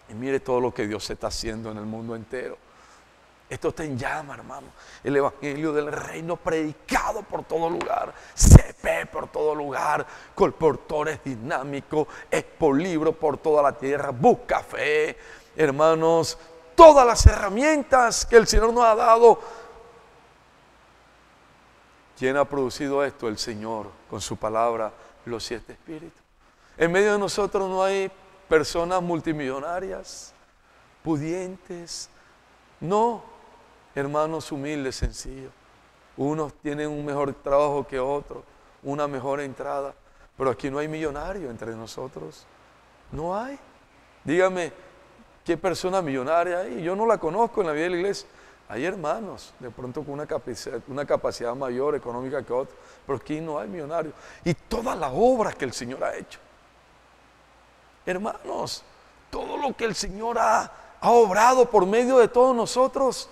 Y mire todo lo que Dios está haciendo en el mundo entero. Esto está en llama, hermano. El evangelio del reino predicado por todo lugar. CP por todo lugar. Colportores dinámicos. Expolibro por toda la tierra. Busca fe. Hermanos, todas las herramientas que el Señor nos ha dado. ¿Quién ha producido esto? El Señor, con su palabra, los 7 espíritus. En medio de nosotros no hay personas multimillonarias, pudientes. No, hermanos humildes, sencillos. Unos tienen un mejor trabajo que otros, una mejor entrada. Pero aquí no hay millonario entre nosotros. No hay. Dígame, ¿qué persona millonaria hay? Yo no la conozco en la vida de la iglesia. Hay hermanos, de pronto con una capacidad mayor económica que otros. Pero aquí no hay millonarios. Y todas las obras que el Señor ha hecho. Hermanos, todo lo que el Señor ha obrado por medio de todos nosotros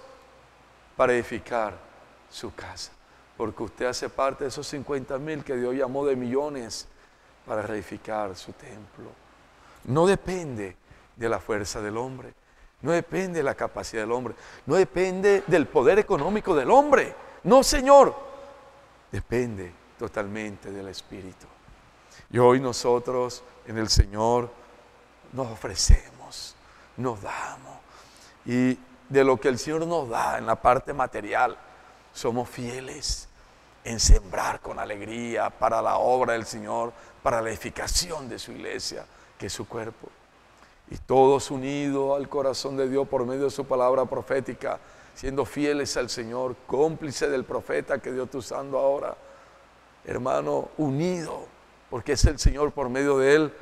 para edificar su casa. Porque usted hace parte de esos 50,000 que Dios llamó de millones para reedificar su templo. No depende de la fuerza del hombre, no depende de la capacidad del hombre, no depende del poder económico del hombre. No, Señor, depende totalmente del Espíritu. Y hoy nosotros en el Señor nos ofrecemos, nos damos. Y de lo que el Señor nos da en la parte material, somos fieles en sembrar con alegría para la obra del Señor, para la edificación de su iglesia, que es su cuerpo. Y todos unidos al corazón de Dios por medio de su palabra profética, siendo fieles al Señor, cómplice del profeta que Dios está usando ahora. Hermano, unido, porque es el Señor por medio de Él.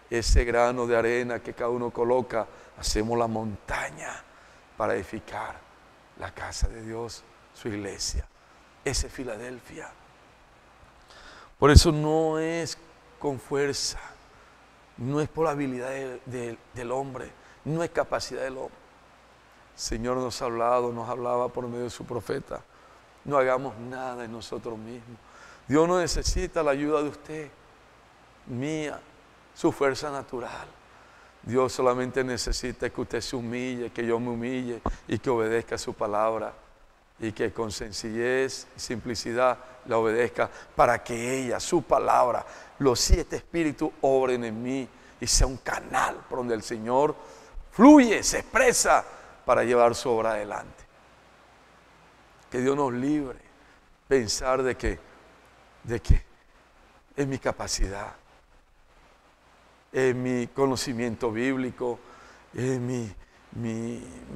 Ese grano de arena que cada uno coloca, hacemos la montaña para edificar la casa de Dios, su iglesia. Ese es Filadelfia. Por eso no es con fuerza, no es por la habilidad del hombre, no es capacidad del hombre. El Señor nos hablaba por medio de su profeta. No hagamos nada en nosotros mismos. Dios no necesita la ayuda de usted, mía, su fuerza natural. Dios solamente necesita que usted se humille, que yo me humille y que obedezca su palabra, y que con sencillez y simplicidad la obedezca, para que ella, su palabra, los 7 espíritus obren en mí y sea un canal por donde el Señor fluye, se expresa para llevar su obra adelante. Que Dios nos libre pensar de que es mi capacidad, es mi conocimiento bíblico, es mi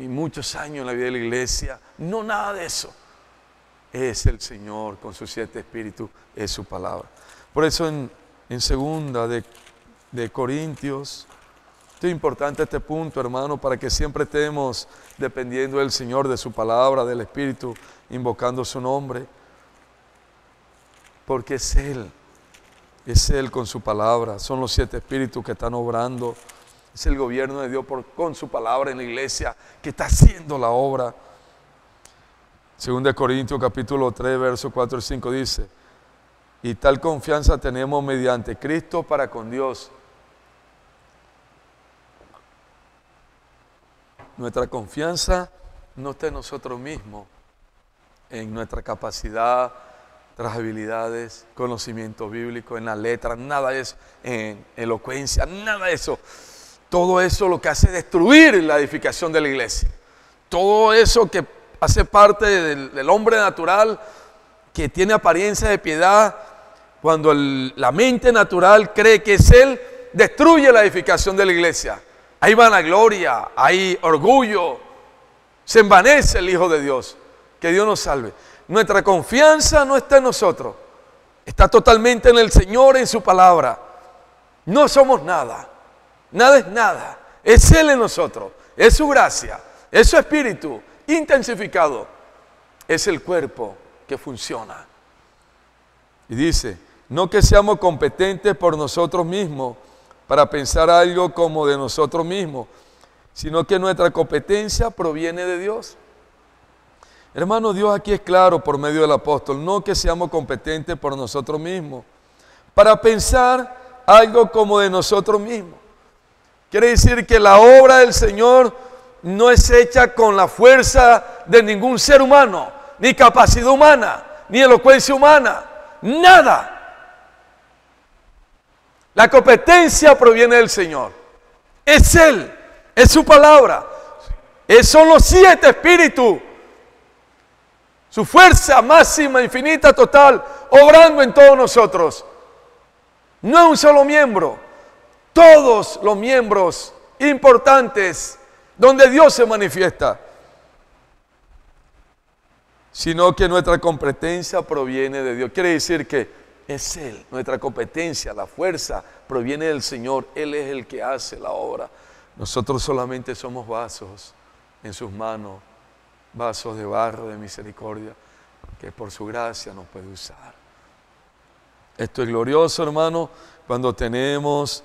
muchos años en la vida de la iglesia. No, nada de eso. Es el Señor con sus 7 espíritus, es su palabra. Por eso en segunda de Corintios, esto es importante este punto, hermano, para que siempre estemos dependiendo del Señor, de su palabra, del Espíritu, invocando su nombre. Porque es Él con su palabra, son los 7 espíritus que están obrando. Es el gobierno de Dios con su palabra en la iglesia que está haciendo la obra. 2 Corintios capítulo 3, versos 4 y 5 dice: y tal confianza tenemos mediante Cristo para con Dios. Nuestra confianza no está en nosotros mismos, en nuestra capacidad, nuestras habilidades, conocimiento bíblico, en la letra, nada de eso, en elocuencia, nada de eso. Todo eso lo que hace es destruir la edificación de la iglesia. Todo eso que hace parte del hombre natural, que tiene apariencia de piedad, cuando la mente natural cree que es Él, destruye la edificación de la iglesia. Hay vanagloria, hay orgullo, se envanece el Hijo de Dios. Que Dios nos salve. Nuestra confianza no está en nosotros, está totalmente en el Señor, en su palabra. No somos nada, nada es nada, es Él en nosotros, es su gracia, es su espíritu intensificado, es el cuerpo que funciona. Y dice, no que seamos competentes por nosotros mismos para pensar algo como de nosotros mismos, sino que nuestra competencia proviene de Dios. Hermano, Dios aquí es claro por medio del apóstol, no que seamos competentes por nosotros mismos para pensar algo como de nosotros mismos. Quiere decir que la obra del Señor no es hecha con la fuerza de ningún ser humano, ni capacidad humana, ni elocuencia humana, nada. La competencia proviene del Señor. Es Él, es su palabra. Son los 7 espíritus. Su fuerza máxima, infinita, total, obrando en todos nosotros. No es un solo miembro. Todos los miembros importantes donde Dios se manifiesta. Sino que nuestra competencia proviene de Dios. Quiere decir que es Él, nuestra competencia, la fuerza proviene del Señor. Él es el que hace la obra. Nosotros solamente somos vasos en sus manos, vasos de barro de misericordia, que por su gracia nos puede usar. Esto es glorioso, hermano, cuando tenemos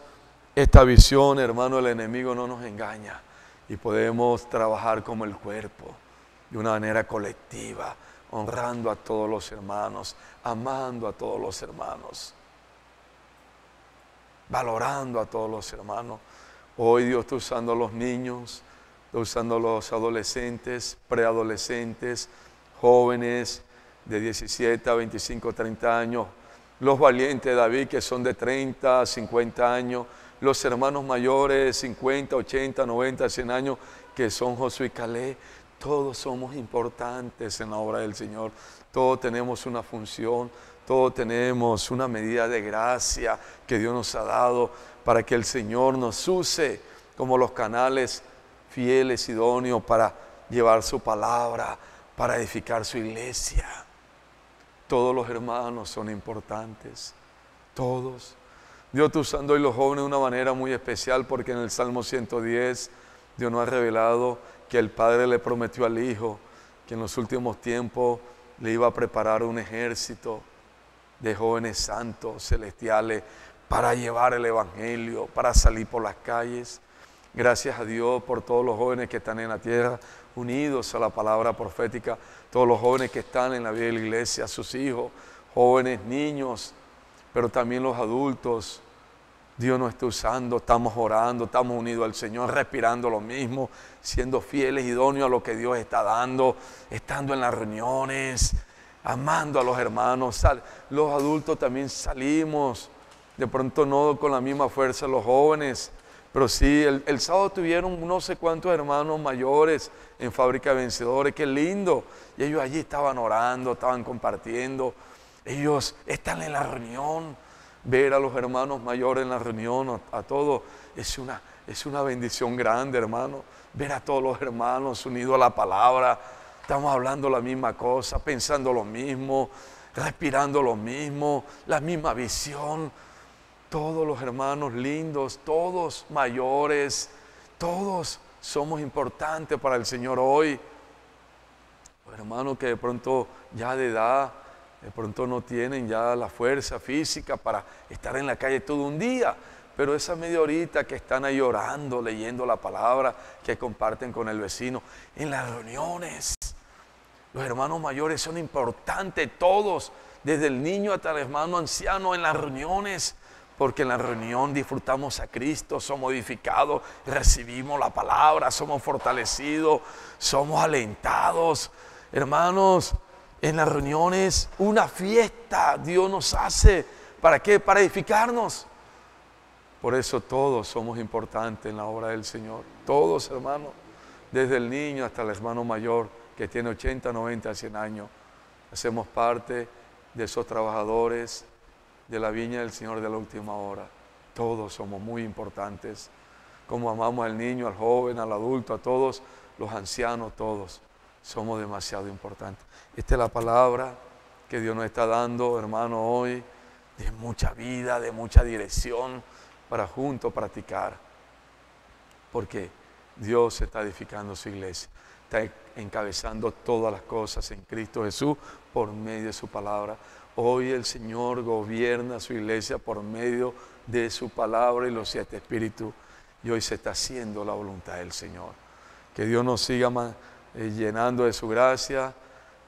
esta visión, hermano, el enemigo no nos engaña y podemos trabajar como el cuerpo, de una manera colectiva, honrando a todos los hermanos, amando a todos los hermanos, valorando a todos los hermanos. Hoy Dios está usando a los niños, está usando a los adolescentes, preadolescentes, jóvenes de 17 a 25, 30 años, los valientes de David que son de 30 a 50 años, los hermanos mayores, 50, 80, 90, 100 años, que son Josué y Caleb. Todos somos importantes en la obra del Señor. Todos tenemos una función, todos tenemos una medida de gracia que Dios nos ha dado para que el Señor nos use como los canales fieles, idóneos para llevar su palabra, para edificar su iglesia. Todos los hermanos son importantes, todos. Dios está usando hoy los jóvenes de una manera muy especial, porque en el Salmo 110 Dios nos ha revelado que el Padre le prometió al Hijo que en los últimos tiempos le iba a preparar un ejército de jóvenes santos, celestiales, para llevar el Evangelio, para salir por las calles. Gracias a Dios por todos los jóvenes que están en la tierra, unidos a la palabra profética, todos los jóvenes que están en la vida de la iglesia, sus hijos, jóvenes, niños, pero también los adultos. Dios nos está usando, estamos orando, estamos unidos al Señor, respirando lo mismo, siendo fieles, idóneos a lo que Dios está dando, estando en las reuniones, amando a los hermanos. Los adultos también salimos, de pronto no con la misma fuerza los jóvenes, Pero sí, el sábado tuvieron no sé cuántos hermanos mayores en Fábrica de Vencedores, qué lindo. Y ellos allí estaban orando, estaban compartiendo. Ellos están en la reunión. Ver a los hermanos mayores en la reunión, a todos, es una bendición grande, hermano. Ver a todos los hermanos unidos a la palabra. Estamos hablando la misma cosa, pensando lo mismo, respirando lo mismo, la misma visión. Todos los hermanos lindos, todos mayores, todos somos importantes para el Señor hoy. Los hermanos que de pronto ya de edad, de pronto no tienen ya la fuerza física para estar en la calle todo un día, pero esa media horita que están ahí orando, leyendo la palabra, que comparten con el vecino, en las reuniones. Los hermanos mayores son importantes, todos, desde el niño hasta el hermano anciano, en las reuniones, porque en la reunión disfrutamos a Cristo, somos edificados, recibimos la palabra, somos fortalecidos, somos alentados. Hermanos, en las reuniones una fiesta Dios nos hace. ¿Para qué? Para edificarnos. Por eso todos somos importantes en la obra del Señor. Todos, hermanos, desde el niño hasta el hermano mayor que tiene 80, 90, 100 años. Hacemos parte de esos trabajadores de la viña del Señor de la última hora. Todos somos muy importantes. Como amamos al niño, al joven, al adulto, a todos, los ancianos, todos. Somos demasiado importantes. Esta es la palabra que Dios nos está dando, hermano, hoy, de mucha vida, de mucha dirección, para juntos practicar. Porque Dios está edificando su iglesia, está encabezando todas las cosas en Cristo Jesús por medio de su palabra. Hoy el Señor gobierna su iglesia por medio de su palabra y los 7 espíritus. Y hoy se está haciendo la voluntad del Señor. Que Dios nos siga llenando de su gracia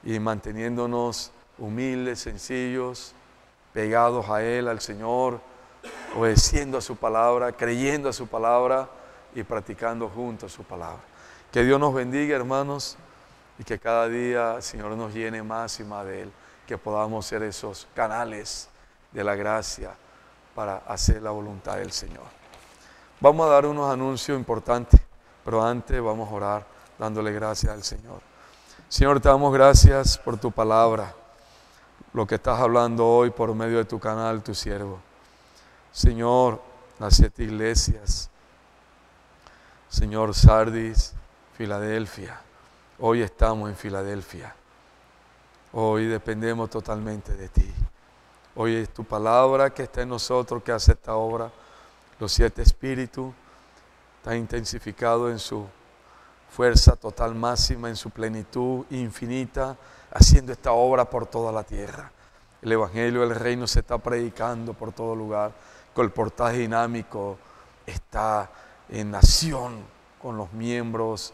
y manteniéndonos humildes, sencillos, pegados a Él, al Señor, obedeciendo a su palabra, creyendo a su palabra y practicando juntos su palabra. Que Dios nos bendiga, hermanos, y que cada día el Señor nos llene más y más de Él, que podamos ser esos canales de la gracia para hacer la voluntad del Señor. Vamos a dar unos anuncios importantes, pero antes vamos a orar dándole gracias al Señor. Señor, te damos gracias por tu palabra, lo que estás hablando hoy por medio de tu canal, tu siervo. Señor, las 7 iglesias, Señor, Sardis, Filadelfia, hoy estamos en Filadelfia. Hoy dependemos totalmente de ti. Hoy es tu palabra que está en nosotros, que hace esta obra. Los 7 espíritus están intensificados en su fuerza total máxima, en su plenitud infinita, haciendo esta obra por toda la tierra. El evangelio del reino se está predicando por todo lugar. Colportaje dinámico está en acción con los miembros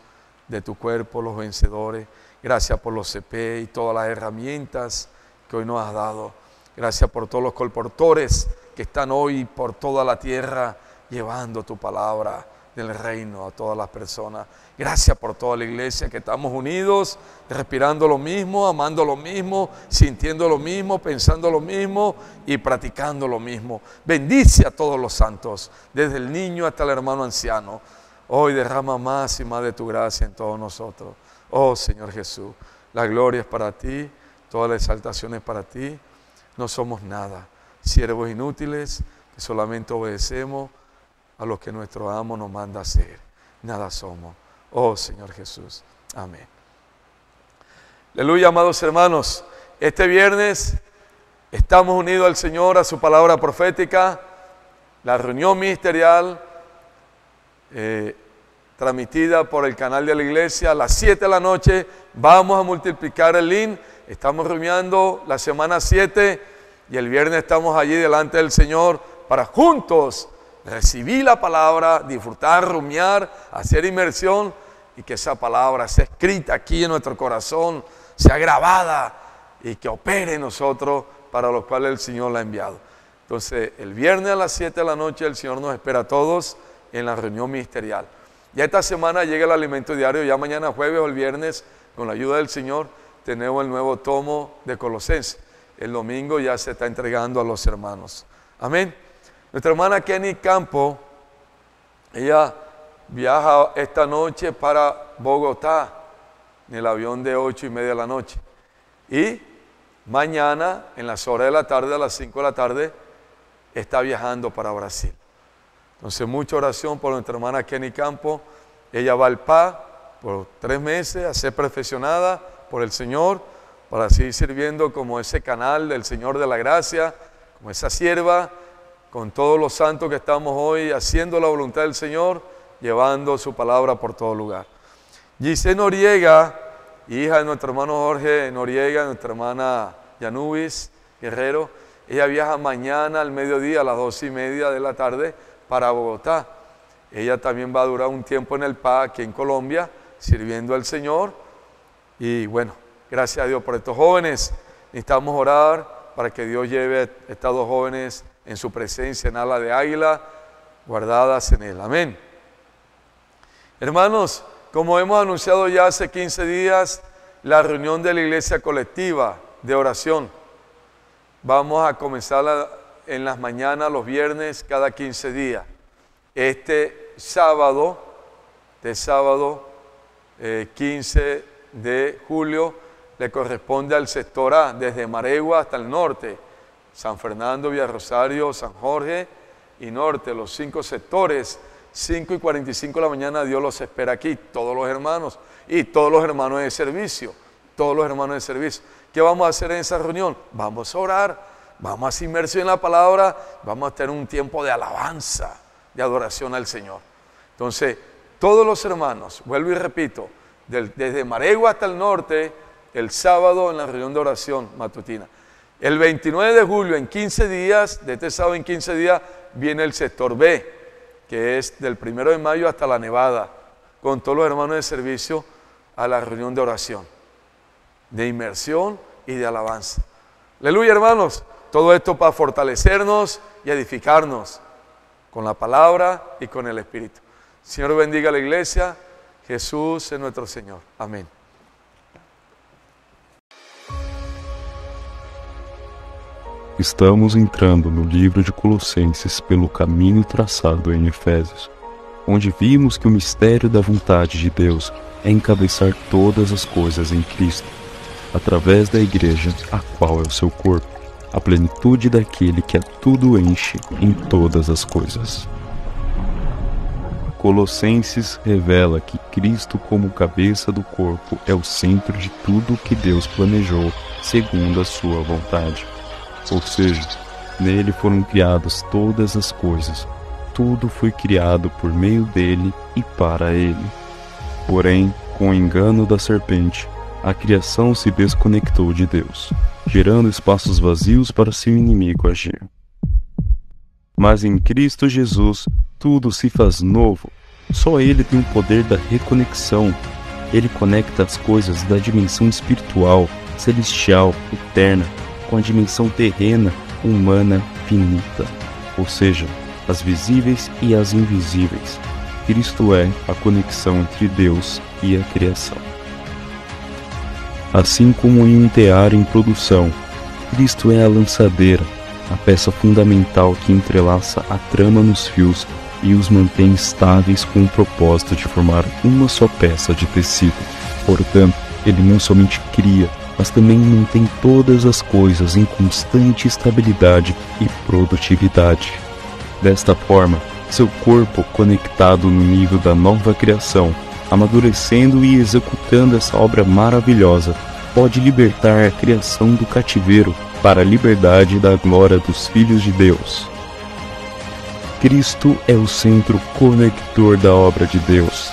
de tu cuerpo, los vencedores. Gracias por los CP y todas las herramientas que hoy nos has dado. Gracias por todos los colportores que están hoy por toda la tierra llevando tu palabra del reino a todas las personas. Gracias por toda la iglesia que estamos unidos, respirando lo mismo, amando lo mismo, sintiendo lo mismo, pensando lo mismo y practicando lo mismo. Bendice a todos los santos, desde el niño hasta el hermano anciano. Hoy derrama más y más de tu gracia en todos nosotros. Oh Señor Jesús, la gloria es para ti, toda la exaltación es para ti. No somos nada, siervos inútiles que solamente obedecemos a lo que nuestro amo nos manda hacer. Nada somos. Oh Señor Jesús. Amén. Aleluya, amados hermanos. Este viernes estamos unidos al Señor, a su palabra profética, la reunión ministerial transmitida por el canal de la iglesia a las 7 de la noche. Vamos a multiplicar el link. Estamos rumiando la semana 7 y el viernes estamos allí delante del Señor para juntos recibir la palabra, disfrutar, rumiar, hacer inmersión y que esa palabra sea escrita aquí en nuestro corazón, sea grabada y que opere en nosotros para los cuales el Señor la ha enviado. Entonces, el viernes a las 7 de la noche el Señor nos espera a todos en la reunión ministerial. Ya esta semana llega el alimento diario, ya mañana jueves o el viernes, con la ayuda del Señor, tenemos el nuevo tomo de Colosenses. El domingo ya se está entregando a los hermanos. Amén. Nuestra hermana Kenny Campo Ella viaja esta noche para Bogotá en el avión de 8:30 de la noche. Y mañana, en las horas de la tarde, a las 5 de la tarde, está viajando para Brasil. Entonces, mucha oración por nuestra hermana Kenny Campo. Ella va al PA por 3 meses a ser perfeccionada por el Señor, para seguir sirviendo como ese canal del Señor de la gracia, como esa sierva, con todos los santos que estamos hoy haciendo la voluntad del Señor, llevando su palabra por todo lugar. Giselle Noriega, hija de nuestro hermano Jorge Noriega, nuestra hermana Yanubis Guerrero, ella viaja mañana al mediodía a las 2:30 de la tarde para Bogotá. Ella también va a durar un tiempo en el PA aquí en Colombia, sirviendo al Señor. Y bueno, gracias a Dios por estos jóvenes. Necesitamos orar para que Dios lleve a estas 2 jóvenes en su presencia, en ala de águila, guardadas en Él. Amén. Hermanos, como hemos anunciado ya hace 15 días, la reunión de la iglesia colectiva de oración. Vamos a comenzar en las mañanas, los viernes, cada 15 días. Este sábado 15 de julio, le corresponde al sector A, desde Maregua hasta el norte, San Fernando, Villarrosario, San Jorge y norte, los 5 sectores. 5:45 de la mañana Dios los espera aquí, todos los hermanos y todos los hermanos de servicio, ¿Qué vamos a hacer en esa reunión? Vamos a orar, vamos a ser inmersos en la palabra, vamos a tener un tiempo de alabanza, de adoración al Señor. Entonces, todos los hermanos, vuelvo y repito, desde Maregua hasta el norte, el sábado en la reunión de oración matutina. El 29 de julio, en 15 días, de este sábado en 15 días, viene el sector B, que es del 1 de mayo hasta la Nevada, con todos los hermanos de servicio a la reunión de oración, de inmersión y de alabanza. Aleluya, hermanos. Todo esto para fortalecernos y edificarnos con la palabra y con el Espíritu. Señor, bendiga a la iglesia. Jesús es nuestro Señor. Amém. Estamos entrando no livro de Colossenses pelo caminho traçado em Efésios, onde vimos que o mistério da vontade de Deus é encabeçar todas as coisas em Cristo, através da igreja, a qual é o seu corpo, a plenitude daquele que a tudo enche em todas as coisas. Colossenses revela que Cristo, como cabeça do corpo, é o centro de tudo o que Deus planejou segundo a sua vontade. Ou seja, nele foram criadas todas as coisas, tudo foi criado por meio dele e para ele. Porém, com o engano da serpente, a criação se desconectou de Deus, gerando espaços vazios para seu inimigo agir. Mas em Cristo Jesus, tudo se faz novo. Só Ele tem o poder da reconexão. Ele conecta as coisas da dimensão espiritual, celestial, eterna, com a dimensão terrena, humana, finita. Ou seja, as visíveis e as invisíveis. Cristo é a conexão entre Deus e a criação. Assim como em um tear em produção, Cristo é a lançadeira, a peça fundamental que entrelaça a trama nos fios e os mantém estáveis com o propósito de formar uma só peça de tecido. Portanto, ele não somente cria, mas também mantém todas as coisas em constante estabilidade e produtividade. Desta forma, seu corpo, conectado no nível da nova criação, amadurecendo e executando essa obra maravilhosa, pode libertar a criação do cativeiro para a liberdade da glória dos filhos de Deus. Cristo é o centro conector da obra de Deus.